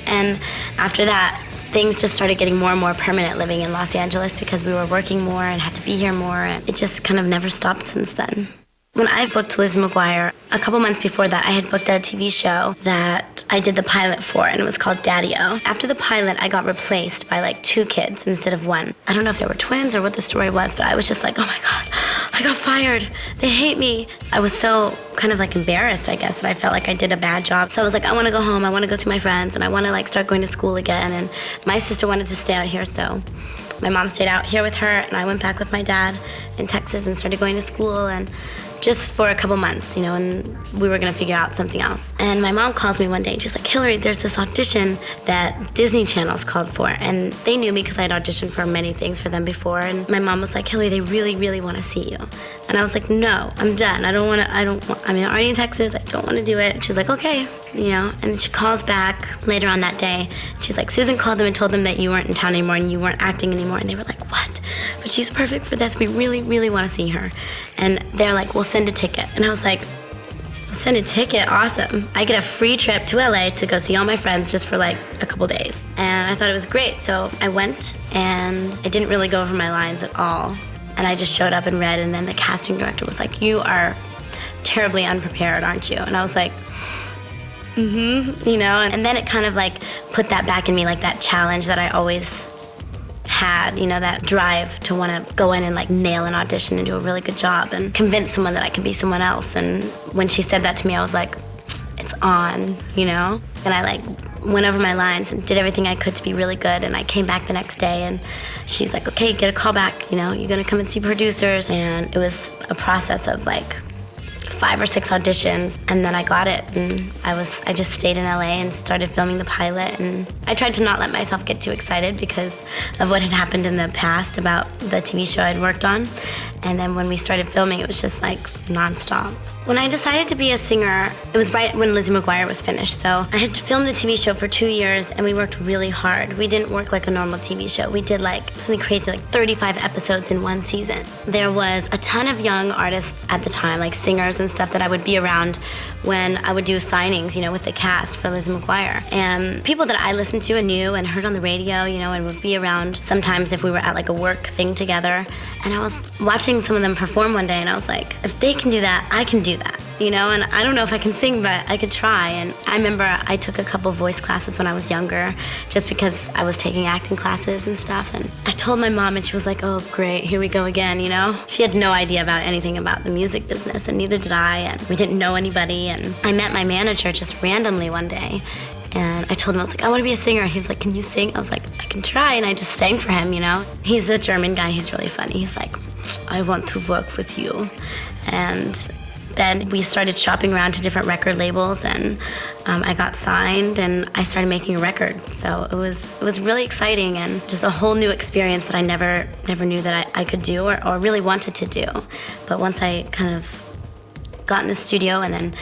And after that, things just started getting more and more permanent living in Los Angeles because we were working more and had to be here more, and it just kind of never stopped since then. When I booked Lizzie McGuire, a couple months before that, I had booked a TV show that I did the pilot for, and it was called Daddy-O. After the pilot, I got replaced by like 2 kids instead of 1. I don't know if they were twins or what the story was, but I was just like, oh my God, I got fired. They hate me. I was so kind of like embarrassed, I guess, that I felt like I did a bad job. So I was like, I want to go home. I want to go see my friends, and I want to like start going to school again. And my sister wanted to stay out here, so my mom stayed out here with her, and I went back with my dad in Texas and started going to school, and just for a couple months, you know, and we were gonna figure out something else. And my mom calls me one day and she's like, Hilary, there's this audition that Disney Channel's called for. And they knew me because I'd auditioned for many things for them before. And my mom was like, Hilary, they really, really wanna see you. And I was like, no, I'm done. I'm already in Texas, I don't wanna do it. And she's like, okay, you know, and she calls back later on that day. She's like, Susan called them and told them that you weren't in town anymore and you weren't acting anymore. And they were like, what? But she's perfect for this. We really, really want to see her. And they're like, we'll send a ticket. And I was like, I'll send a ticket? Awesome. I get a free trip to LA to go see all my friends just for like a couple days. And I thought it was great. So I went and I didn't really go over my lines at all. And I just showed up and read. And then the casting director was like, you are terribly unprepared, aren't you? And I was like, you know, and then it kind of like put that back in me, like that challenge that I always had, you know, that drive to want to go in and like nail an audition and do a really good job and convince someone that I could be someone else. And when she said that to me, I was like, it's on, you know? And I like went over my lines and did everything I could to be really good. And I came back the next day and she's like, okay, get a call back, you know, you're gonna come and see producers. And it was a process of like 5 or 6 auditions, and then I got it, and I just stayed in LA and started filming the pilot. And I tried to not let myself get too excited because of what had happened in the past about the TV show I'd worked on. And then when we started filming, it was just like nonstop. When I decided to be a singer, it was right when Lizzie McGuire was finished. So I had filmed the TV show for 2 years and we worked really hard. We didn't work like a normal TV show. We did like something crazy, like 35 episodes in 1 season. There was a ton of young artists at the time, like singers and stuff that I would be around when I would do signings, you know, with the cast for Lizzie McGuire. And people that I listened to and knew and heard on the radio, you know, and would be around sometimes if we were at like a work thing together. And I was watching some of them perform one day and I was like, if they can do that, I can do that, you know? And I don't know if I can sing, but I could try. And I remember I took a couple voice classes when I was younger just because I was taking acting classes and stuff. And I told my mom and she was like, oh great, here we go again, you know? She had no idea about anything about the music business and neither did I, and we didn't know anybody. And I met my manager just randomly one day. And I told him, I was like, I want to be a singer. He was like, can you sing? I was like, I can try. And I just sang for him, you know? He's a German guy. He's really funny. He's like, I want to work with you. And then we started shopping around to different record labels, and I got signed and I started making a record. So it was really exciting and just a whole new experience that I never knew that I could do or really wanted to do. But once I kind of got in the studio and then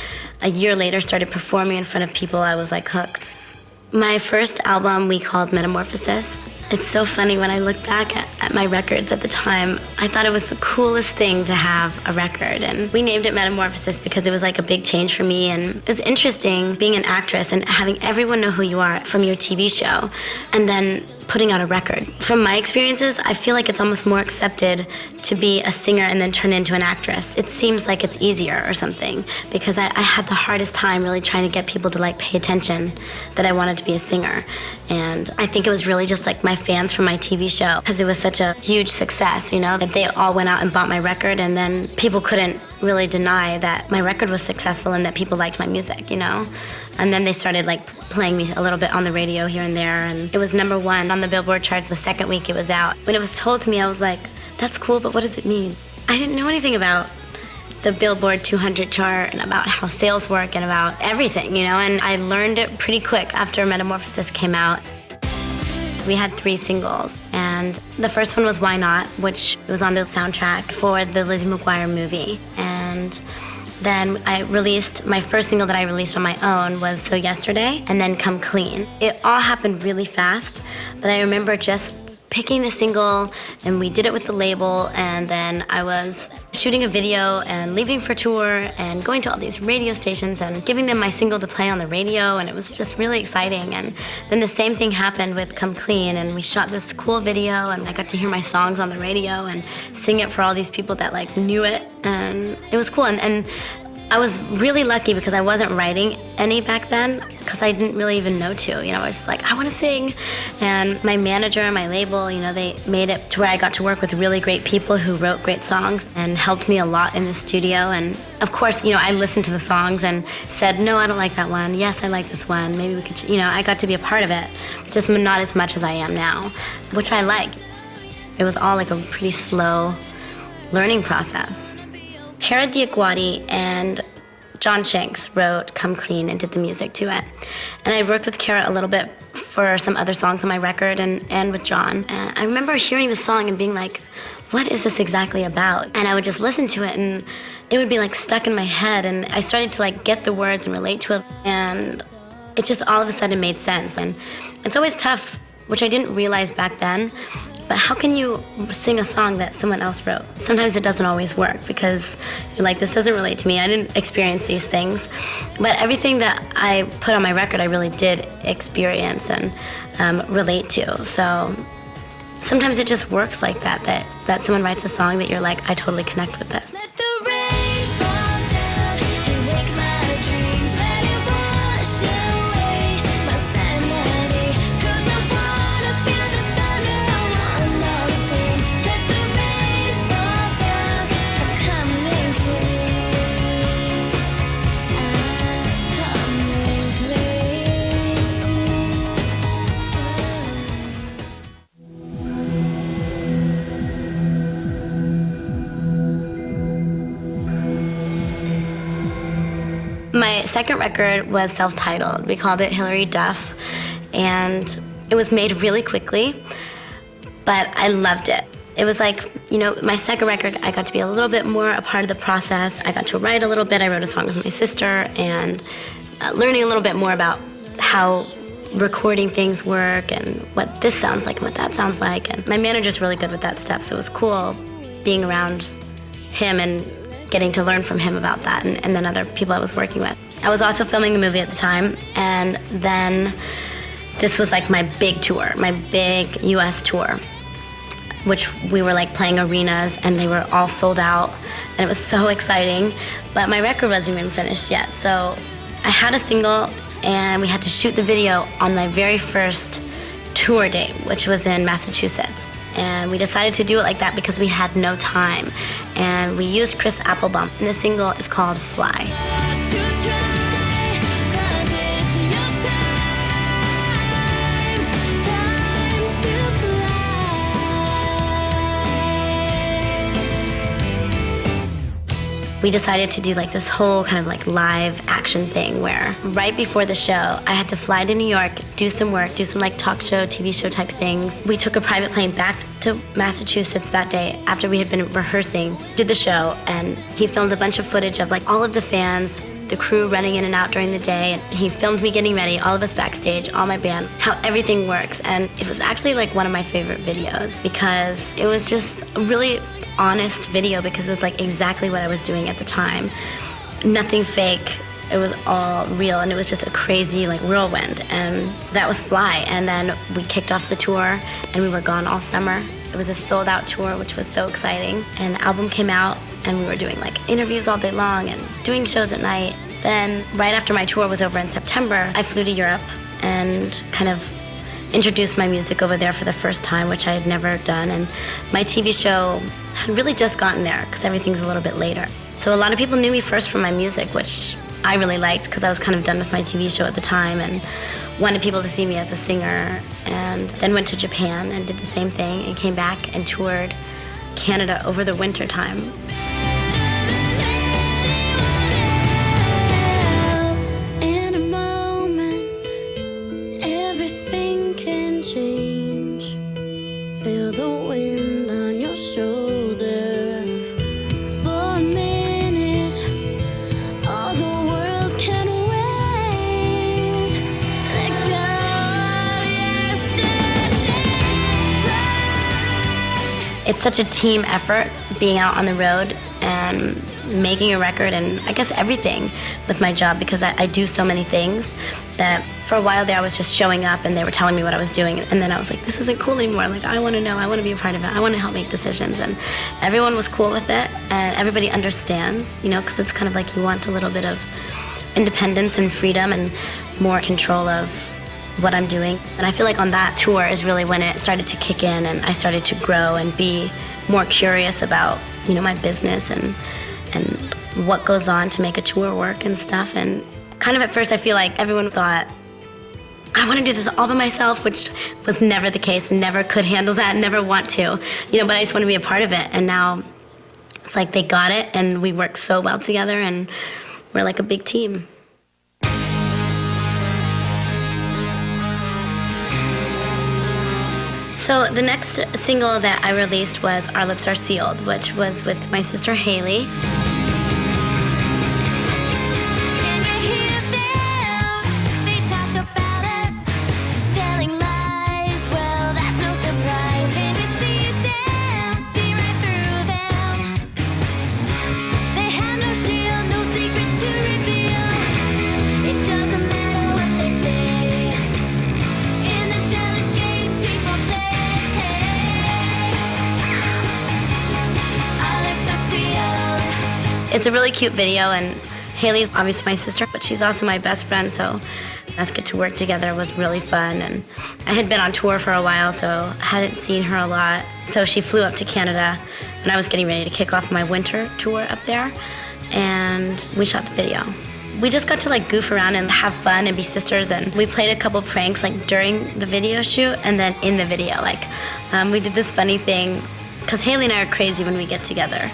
a year later started performing in front of people, I was like hooked. My first album we called Metamorphosis. It's so funny when I look back at my records at the time. I thought it was the coolest thing to have a record, and we named it Metamorphosis because it was like a big change for me, and it was interesting being an actress and having everyone know who you are from your TV show and then putting out a record. From my experiences, I feel like it's almost more accepted to be a singer and then turn into an actress. It seems like it's easier or something because I had the hardest time really trying to get people to like pay attention that I wanted to be a singer. And I think it was really just like my fans from my TV show because it was such a huge success, you know, that they all went out and bought my record, and then people couldn't really deny that my record was successful and that people liked my music, you know? And then they started like playing me a little bit on the radio here and there, and it was #1 on the Billboard charts the second week it was out. When it was told to me, I was like, that's cool, but what does it mean? I didn't know anything about the Billboard 200 chart and about how sales work and about everything, you know, and I learned it pretty quick after Metamorphosis came out. We had 3 singles, and the first one was Why Not, which was on the soundtrack for the Lizzie McGuire movie. And then I released, my first single that I released on my own was So Yesterday, and then Come Clean. It all happened really fast, but I remember just picking the single, and we did it with the label, and then I was shooting a video and leaving for tour and going to all these radio stations and giving them my single to play on the radio, and it was just really exciting. And then the same thing happened with Come Clean, and we shot this cool video, and I got to hear my songs on the radio and sing it for all these people that like knew it, and it was cool. And I was really lucky because I wasn't writing any back then because I didn't really even know to. You know, I was just like, I want to sing. And my manager and my label, you know, they made it to where I got to work with really great people who wrote great songs and helped me a lot in the studio. And of course, you know, I listened to the songs and said, no, I don't like that one. Yes, I like this one. Maybe we could, you know, I got to be a part of it, just not as much as I am now, which I like. It was all like a pretty slow learning process. Kara Diaguati and John Shanks wrote Come Clean and did the music to it. And I worked with Kara a little bit for some other songs on my record and with John. And I remember hearing the song and being like, what is this exactly about? And I would just listen to it and it would be like stuck in my head, and I started to like get the words and relate to it, and it just all of a sudden made sense. And it's always tough, which I didn't realize back then, but how can you sing a song that someone else wrote? Sometimes it doesn't always work because you're like, this doesn't relate to me. I didn't experience these things. But everything that I put on my record, I really did experience and relate to. So sometimes it just works like that someone writes a song that you're like, I totally connect with this. My second record was self-titled. We called it Hilary Duff, and it was made really quickly, but I loved it. It was like, you know, my second record, I got to be a little bit more a part of the process. I got to write a little bit. I wrote a song with my sister, and learning a little bit more about how recording things work and what this sounds like and what that sounds like. And my manager's really good with that stuff, so it was cool being around him and getting to learn from him about that, and then other people I was working with. I was also filming a movie at the time, and then this was like my big tour, my big US tour, which we were like playing arenas and they were all sold out, and it was so exciting, but my record wasn't even finished yet. So I had a single and we had to shoot the video on my very first tour date, which was in Massachusetts. And we decided to do it like that because we had no time. And we used Chris Applebaum, and the single is called Fly. We decided to do like this whole kind of like live action thing where right before the show, I had to fly to New York, do some work, do some like talk show, TV show type things. We took a private plane back to Massachusetts that day after we had been rehearsing, did the show, and he filmed a bunch of footage of like all of the fans the crew running in and out during the day. And he filmed me getting ready, all of us backstage, all my band, how everything works. And it was actually like one of my favorite videos because it was just a really honest video because it was like exactly what I was doing at the time. Nothing fake. It was all real, and it was just a crazy like whirlwind, and that was Fly. And then we kicked off the tour, and we were gone all summer. It was a sold-out tour, which was so exciting. And the album came out, and we were doing like interviews all day long and doing shows at night. Then right after my tour was over in September, I flew to Europe and kind of introduced my music over there for the first time, which I had never done. And my TV show had really just gotten there because everything's a little bit later. So a lot of people knew me first from my music, which I really liked because I was kind of done with my TV show at the time and wanted people to see me as a singer. And then went to Japan and did the same thing and came back and toured Canada over the winter time. In a moment, everything can change. Feel the wind on your shoulder. For a minute, all the world can wait. Let go of yesterday. It's such a team effort being out on the road and making a record and I guess everything with my job because I do so many things that for a while there I was just showing up and they were telling me what I was doing and then I was like, this isn't cool anymore. Like I want to know, I want to be a part of it. I want to help make decisions and everyone was cool with it and everybody understands, you know, because it's kind of like you want a little bit of independence and freedom and more control of what I'm doing. And I feel like on that tour is really when it started to kick in and I started to grow and be more curious about, you know, my business and what goes on to make a tour work and stuff. And kind of at first I feel like everyone thought, I want to do this all by myself, which was never the case, never could handle that, never want to, you know, but I just want to be a part of it. And now it's like they got it and we work so well together and we're like a big team. So the next single that I released was Our Lips Are Sealed, which was with my sister Haley. It's a really cute video, and Haley's obviously my sister, but she's also my best friend, so us get to work together was really fun. And I had been on tour for a while, so I hadn't seen her a lot. So she flew up to Canada when I was getting ready to kick off my winter tour up there, and we shot the video. We just got to like goof around and have fun and be sisters, and we played a couple pranks like during the video shoot and then in the video. Like we did this funny thing, because Haley and I are crazy when we get together.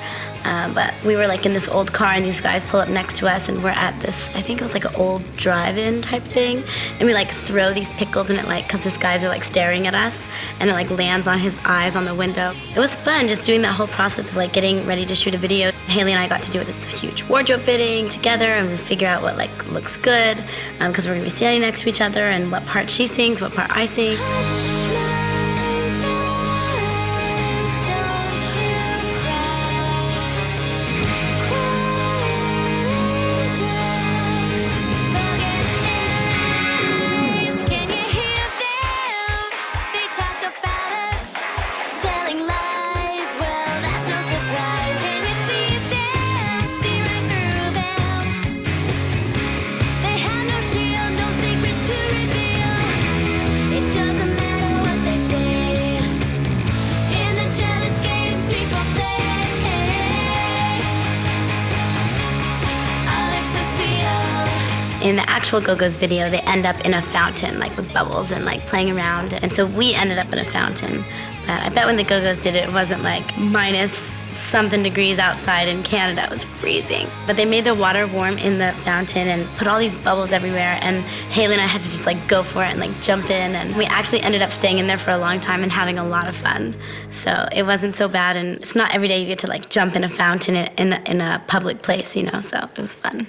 But we were like in this old car and these guys pull up next to us and we're at this, I think it was like an old drive-in type thing. And we like throw these pickles in it like, cause these guys are like staring at us and it like lands on his eyes on the window. It was fun just doing that whole process of like getting ready to shoot a video. Haley and I got to do this huge wardrobe fitting together and we figure out what like looks good. Cause we're gonna be standing next to each other and what part she sings, what part I sing. In the actual Go-Go's video, they end up in a fountain, like with bubbles and like playing around. And so we ended up in a fountain. But I bet when the Go-Go's did it, it wasn't like minus something degrees outside in Canada. It was freezing. But they made the water warm in the fountain and put all these bubbles everywhere. And Haley and I had to just like go for it and like jump in. And we actually ended up staying in there for a long time and having a lot of fun. So it wasn't so bad. And it's not every day you get to like jump in a fountain in a public place, you know, so it was fun.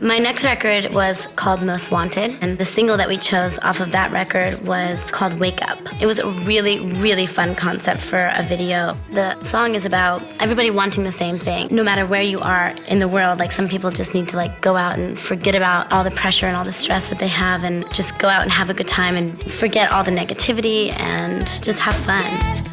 My next record was called Most Wanted, and the single that we chose off of that record was called Wake Up. It was a really, really fun concept for a video. The song is about everybody wanting the same thing. No matter where you are in the world, like some people just need to like go out and forget about all the pressure and all the stress that they have and just go out and have a good time and forget all the negativity and just have fun.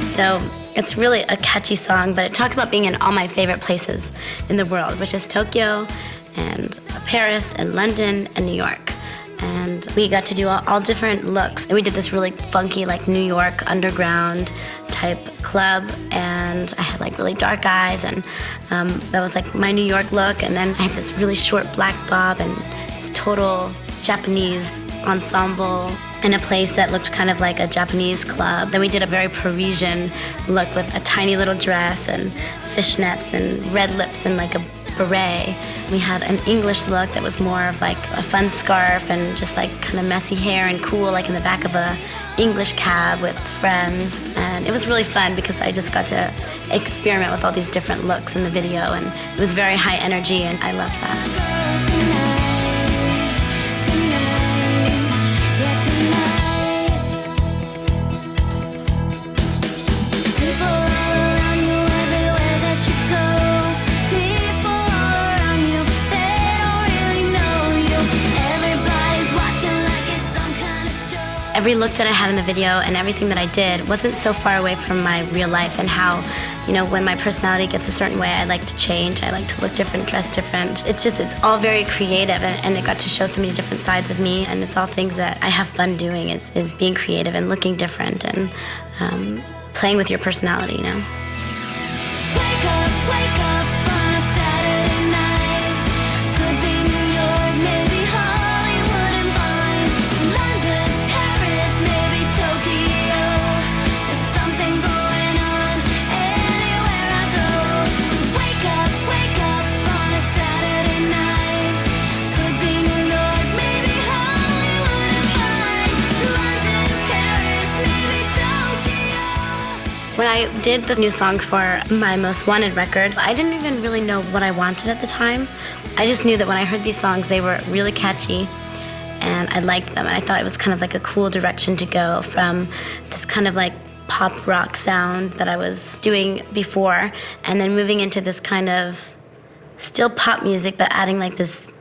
So it's really a catchy song, but it talks about being in all my favorite places in the world, which is Tokyo and Paris and London and New York. And we got to do all different looks. And we did this really funky, like New York underground type club. And I had like really dark eyes, and that was like my New York look. And then I had this really short black bob and this total Japanese ensemble in a place that looked kind of like a Japanese club. Then we did a very Parisian look with a tiny little dress and fishnets and red lips and like a beret. We had an English look that was more of like a fun scarf and just like kind of messy hair and cool, like in the back of a English cab with friends. And it was really fun because I just got to experiment with all these different looks in the video, and it was very high energy, and I loved that. Every look that I had in the video and everything that I did wasn't so far away from my real life, and how, you know, when my personality gets a certain way, I like to change. I like to look different, dress different. It's all very creative, and it got to show so many different sides of me, and it's all things that I have fun doing is being creative and looking different and playing with your personality, you know? Wake up on a Saturday night. Could be New York, maybe Hollywood and Vine. London, Paris, maybe Tokyo. There's something going on anywhere I go. Wake up on a Saturday night. Could be New York, maybe Hollywood and Vine. London, Paris, maybe Tokyo. When I did the new songs for my Most Wanted record, I didn't even really know what I wanted at the time. I just knew that when I heard these songs, they were really catchy, and I liked them, and I thought it was kind of like a cool direction to go from this kind of like pop rock sound that I was doing before, and then moving into this kind of still pop music, but adding like this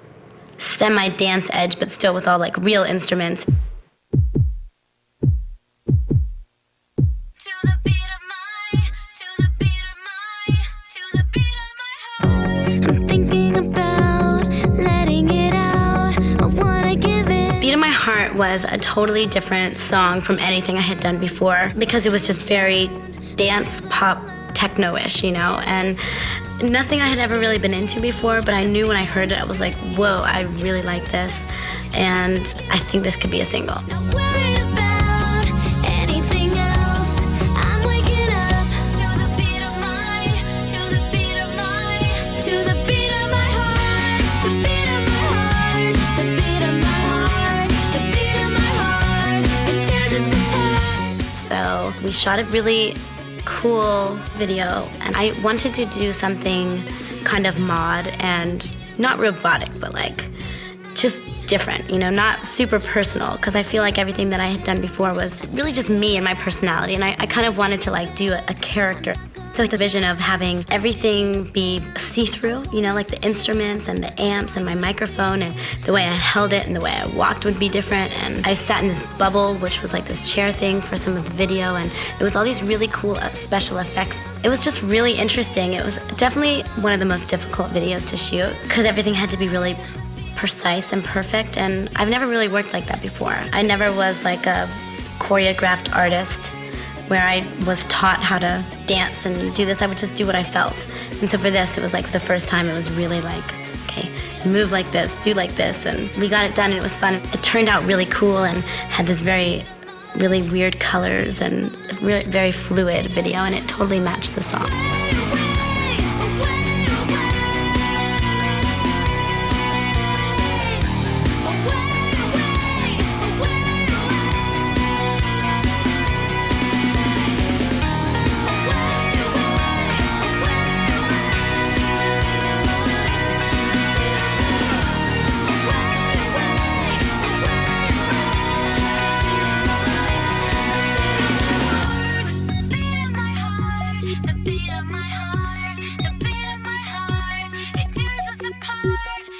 semi-dance edge, but still with all like real instruments. Beat of My Heart was a totally different song from anything I had done before, because it was just very dance, pop, techno-ish, you know, and nothing I had ever really been into before, but I knew when I heard it, I was like, whoa, I really like this, and I think this could be a single. So we shot a really cool video, and I wanted to do something kind of mod and not robotic, but like just different, you know, not super personal, because I feel like everything that I had done before was really just me and my personality, and I kind of wanted to like do a character. So the vision of having everything be see-through, you know, like the instruments and the amps and my microphone, and the way I held it and the way I walked would be different. And I sat in this bubble, which was like this chair thing for some of the video, and it was all these really cool special effects. It was just really interesting. It was definitely one of the most difficult videos to shoot because everything had to be really precise and perfect, and I've never really worked like that before. I never was like a choreographed artist where I was taught how to dance and do this. I would just do what I felt. And so for this, it was like for the first time, it was really like, okay, move like this, do like this, and we got it done, and it was fun. It turned out really cool and had this really weird colors and very fluid video, and it totally matched the song.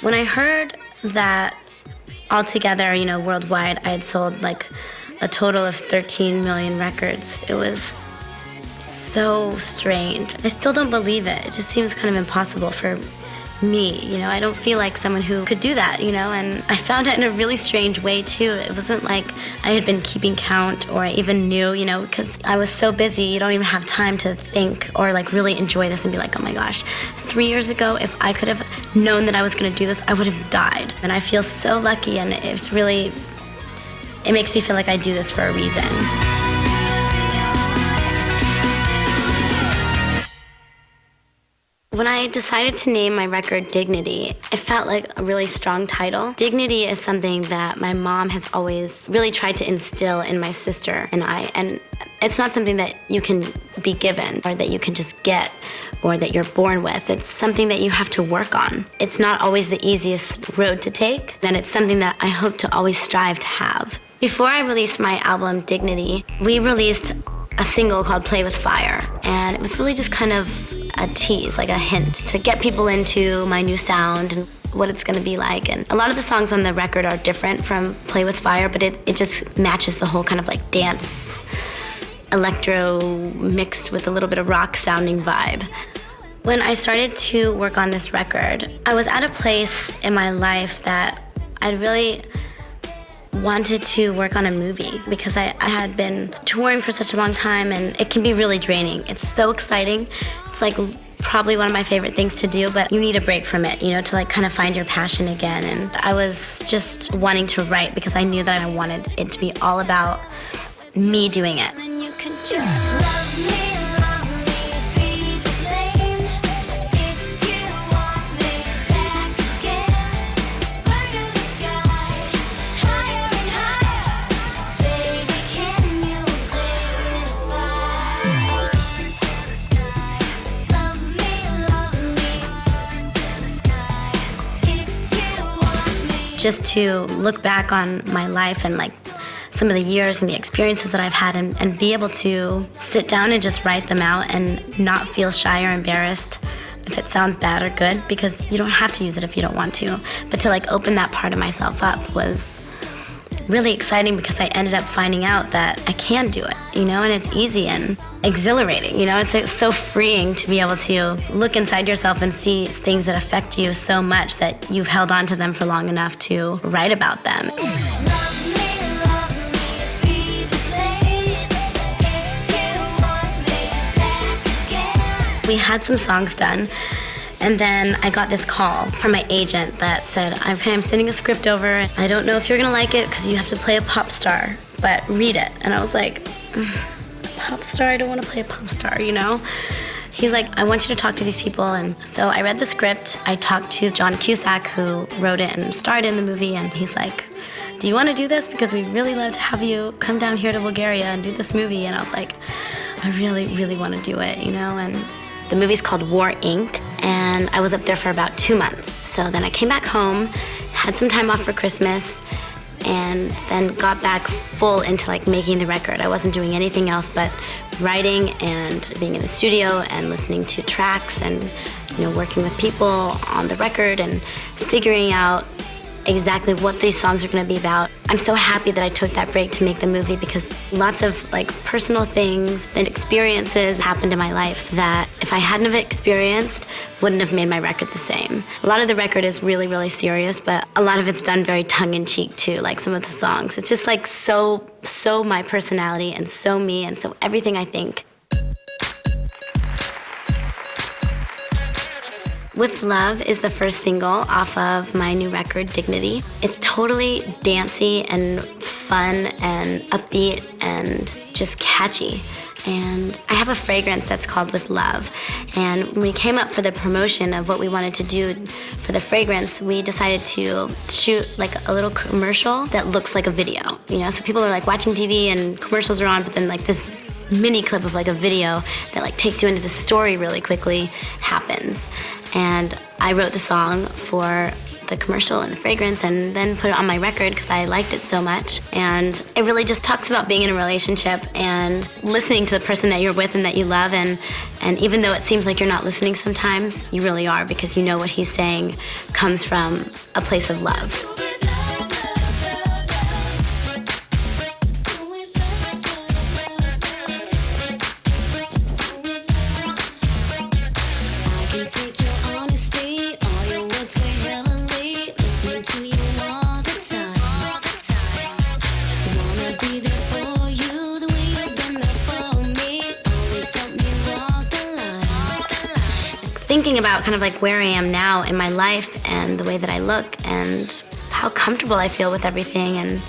When I heard that altogether, you know, worldwide, I had sold like a total of 13 million records, it was so strange. I still don't believe it. It just seems kind of impossible for me, you know. I don't feel like someone who could do that, you know, and I found it in a really strange way too. It wasn't like I had been keeping count or I even knew, you know, because I was so busy, you don't even have time to think or like really enjoy this and be like, oh my gosh, 3 years ago, if I could have known that I was gonna do this, I would have died. And I feel so lucky, and it's really, it makes me feel like I do this for a reason. When I decided to name my record Dignity, it felt like a really strong title. Dignity is something that my mom has always really tried to instill in my sister and I, and it's not something that you can be given or that you can just get or that you're born with. It's something that you have to work on. It's not always the easiest road to take, and it's something that I hope to always strive to have. Before I released my album Dignity, we released a single called Play With Fire, and it was really just kind of a tease, like a hint to get people into my new sound and what it's gonna be like. And a lot of the songs on the record are different from Play With Fire, but it just matches the whole kind of like dance, electro mixed with a little bit of rock sounding vibe. When I started to work on this record, I was at a place in my life that I really wanted to work on a movie because I had been touring for such a long time, and it can be really draining. It's so exciting. It's like probably one of my favorite things to do, but you need a break from it, you know, to like kind of find your passion again. And I was just wanting to write because I knew that I wanted it to be all about me doing it. Just to look back on my life and like some of the years and the experiences that I've had, and be able to sit down and just write them out and not feel shy or embarrassed if it sounds bad or good, because you don't have to use it if you don't want to. But to like open that part of myself up was really exciting because I ended up finding out that I can do it, you know, and it's easy and exhilarating, you know. It's so freeing to be able to look inside yourself and see things that affect you so much that you've held on to them for long enough to write about them. We had some songs done, and then I got this call from my agent that said, okay, I'm sending a script over. I don't know if you're gonna like it because you have to play a pop star, but read it. And I was like, pop star? I don't want to play a pop star, you know? He's like, I want you to talk to these people. And so I read the script. I talked to John Cusack, who wrote it and starred in the movie, and he's like, do you want to do this? Because we'd really love to have you come down here to Bulgaria and do this movie. And I was like, I really, really want to do it, you know? And the movie's called War, Inc., and I was up there for about 2 months. So then I came back home, had some time off for Christmas, and then got back full into like making the record. I wasn't doing anything else but writing and being in the studio and listening to tracks and, you know, working with people on the record and figuring out exactly what these songs are going to be about. I'm so happy that I took that break to make the movie because lots of like personal things and experiences happened in my life that if I hadn't have experienced, wouldn't have made my record the same. A lot of the record is really, really serious, but a lot of it's done very tongue-in-cheek too, like some of the songs. It's just like so my personality and so me and so everything I think. With Love is the first single off of my new record, Dignity. It's totally dancey and fun and upbeat and just catchy. And I have a fragrance that's called With Love. And when we came up for the promotion of what we wanted to do for the fragrance, we decided to shoot like a little commercial that looks like a video. You know, so people are like watching TV and commercials are on, but then like this mini clip of like a video that like takes you into the story really quickly happens. And I wrote the song for the commercial and the fragrance and then put it on my record because I liked it so much. And it really just talks about being in a relationship and listening to the person that you're with and that you love. And even though it seems like you're not listening sometimes, you really are because you know what he's saying comes from a place of love. Thinking about kind of like where I am now in my life and the way that I look and how comfortable I feel with everything and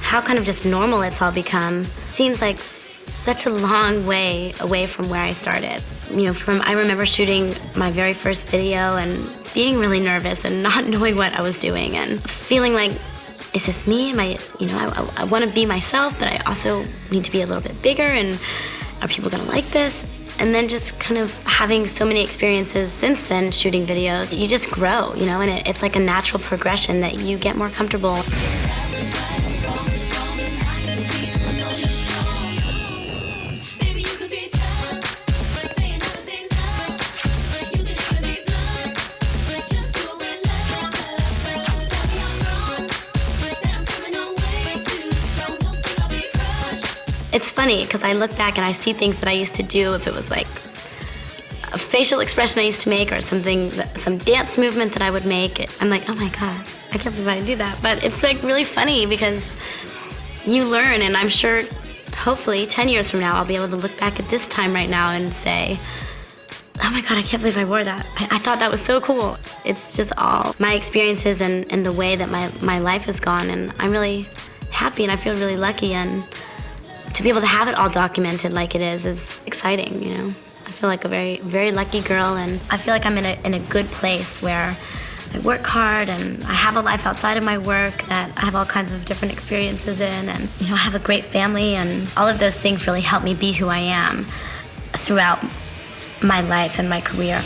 how kind of just normal it's all become seems like such a long way away from where I started. You know, I remember shooting my very first video and being really nervous and not knowing what I was doing and feeling like, is this me? Am I, you know, I want to be myself, but I also need to be a little bit bigger and are people gonna like this? And then just kind of having so many experiences since then, shooting videos, you just grow, you know, and it's like a natural progression that you get more comfortable. It's funny because I look back and I see things that I used to do, if it was like a facial expression I used to make or something, some dance movement that I would make. I'm like, oh my God, I can't believe I do that. But it's like really funny because you learn, and I'm sure hopefully 10 years from now I'll be able to look back at this time right now and say, oh my God, I can't believe I wore that. I thought that was so cool. It's just all my experiences and the way that my life has gone, and I'm really happy and I feel really lucky, and to be able to have it all documented like it is exciting, you know. I feel like a very, very lucky girl, and I feel like I'm in a good place where I work hard and I have a life outside of my work that I have all kinds of different experiences in, and you know, I have a great family, and all of those things really help me be who I am throughout my life and my career.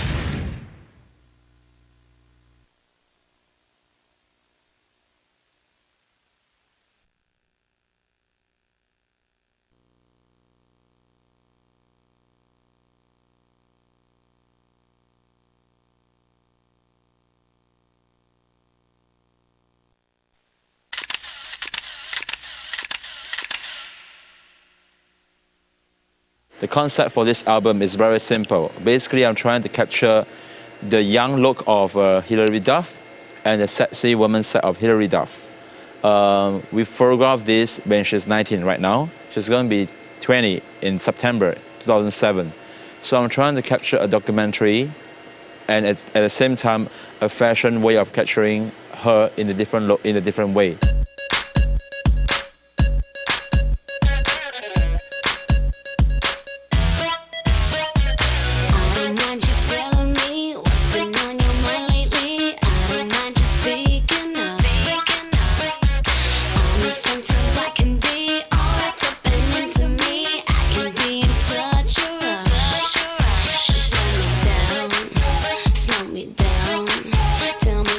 The concept for this album is very simple. Basically, I'm trying to capture the young look of Hilary Duff and the sexy woman side of Hilary Duff. We photographed this when she's 19 right now. She's going to be 20 in September 2007. So I'm trying to capture a documentary and at the same time a fashion way of capturing her in a different look, in a different way.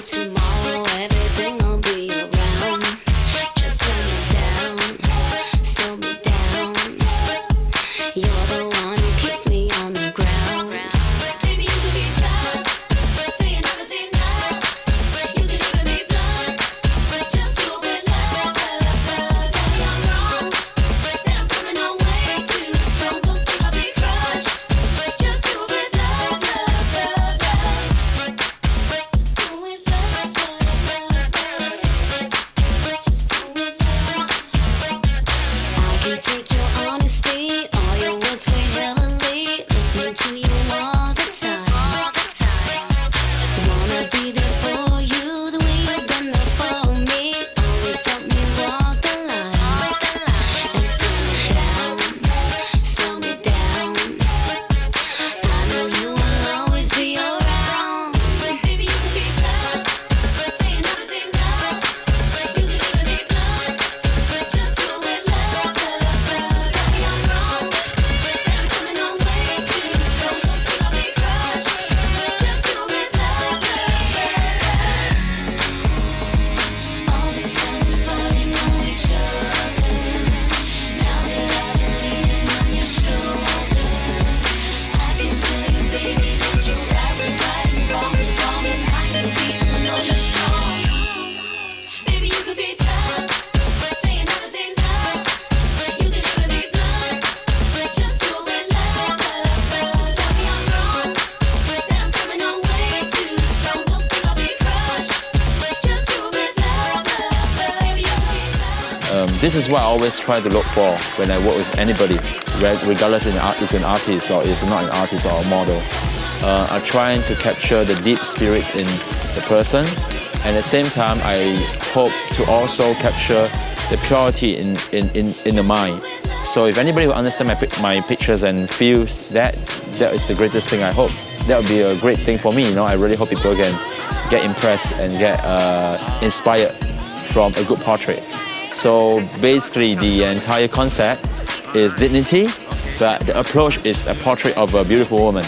Tomorrow everything will be around. this is what I always try to look for when I work with anybody, regardless is an artist or is not an artist or a model. I'm trying to capture the deep spirits in the person, and at the same time, I hope to also capture the purity in the mind. So if anybody will understand my pictures and feels that is the greatest thing, I hope. That would be a great thing for me, you know. I really hope people can get impressed and get inspired from a good portrait. So basically the entire concept is dignity, but the approach is a portrait of a beautiful woman.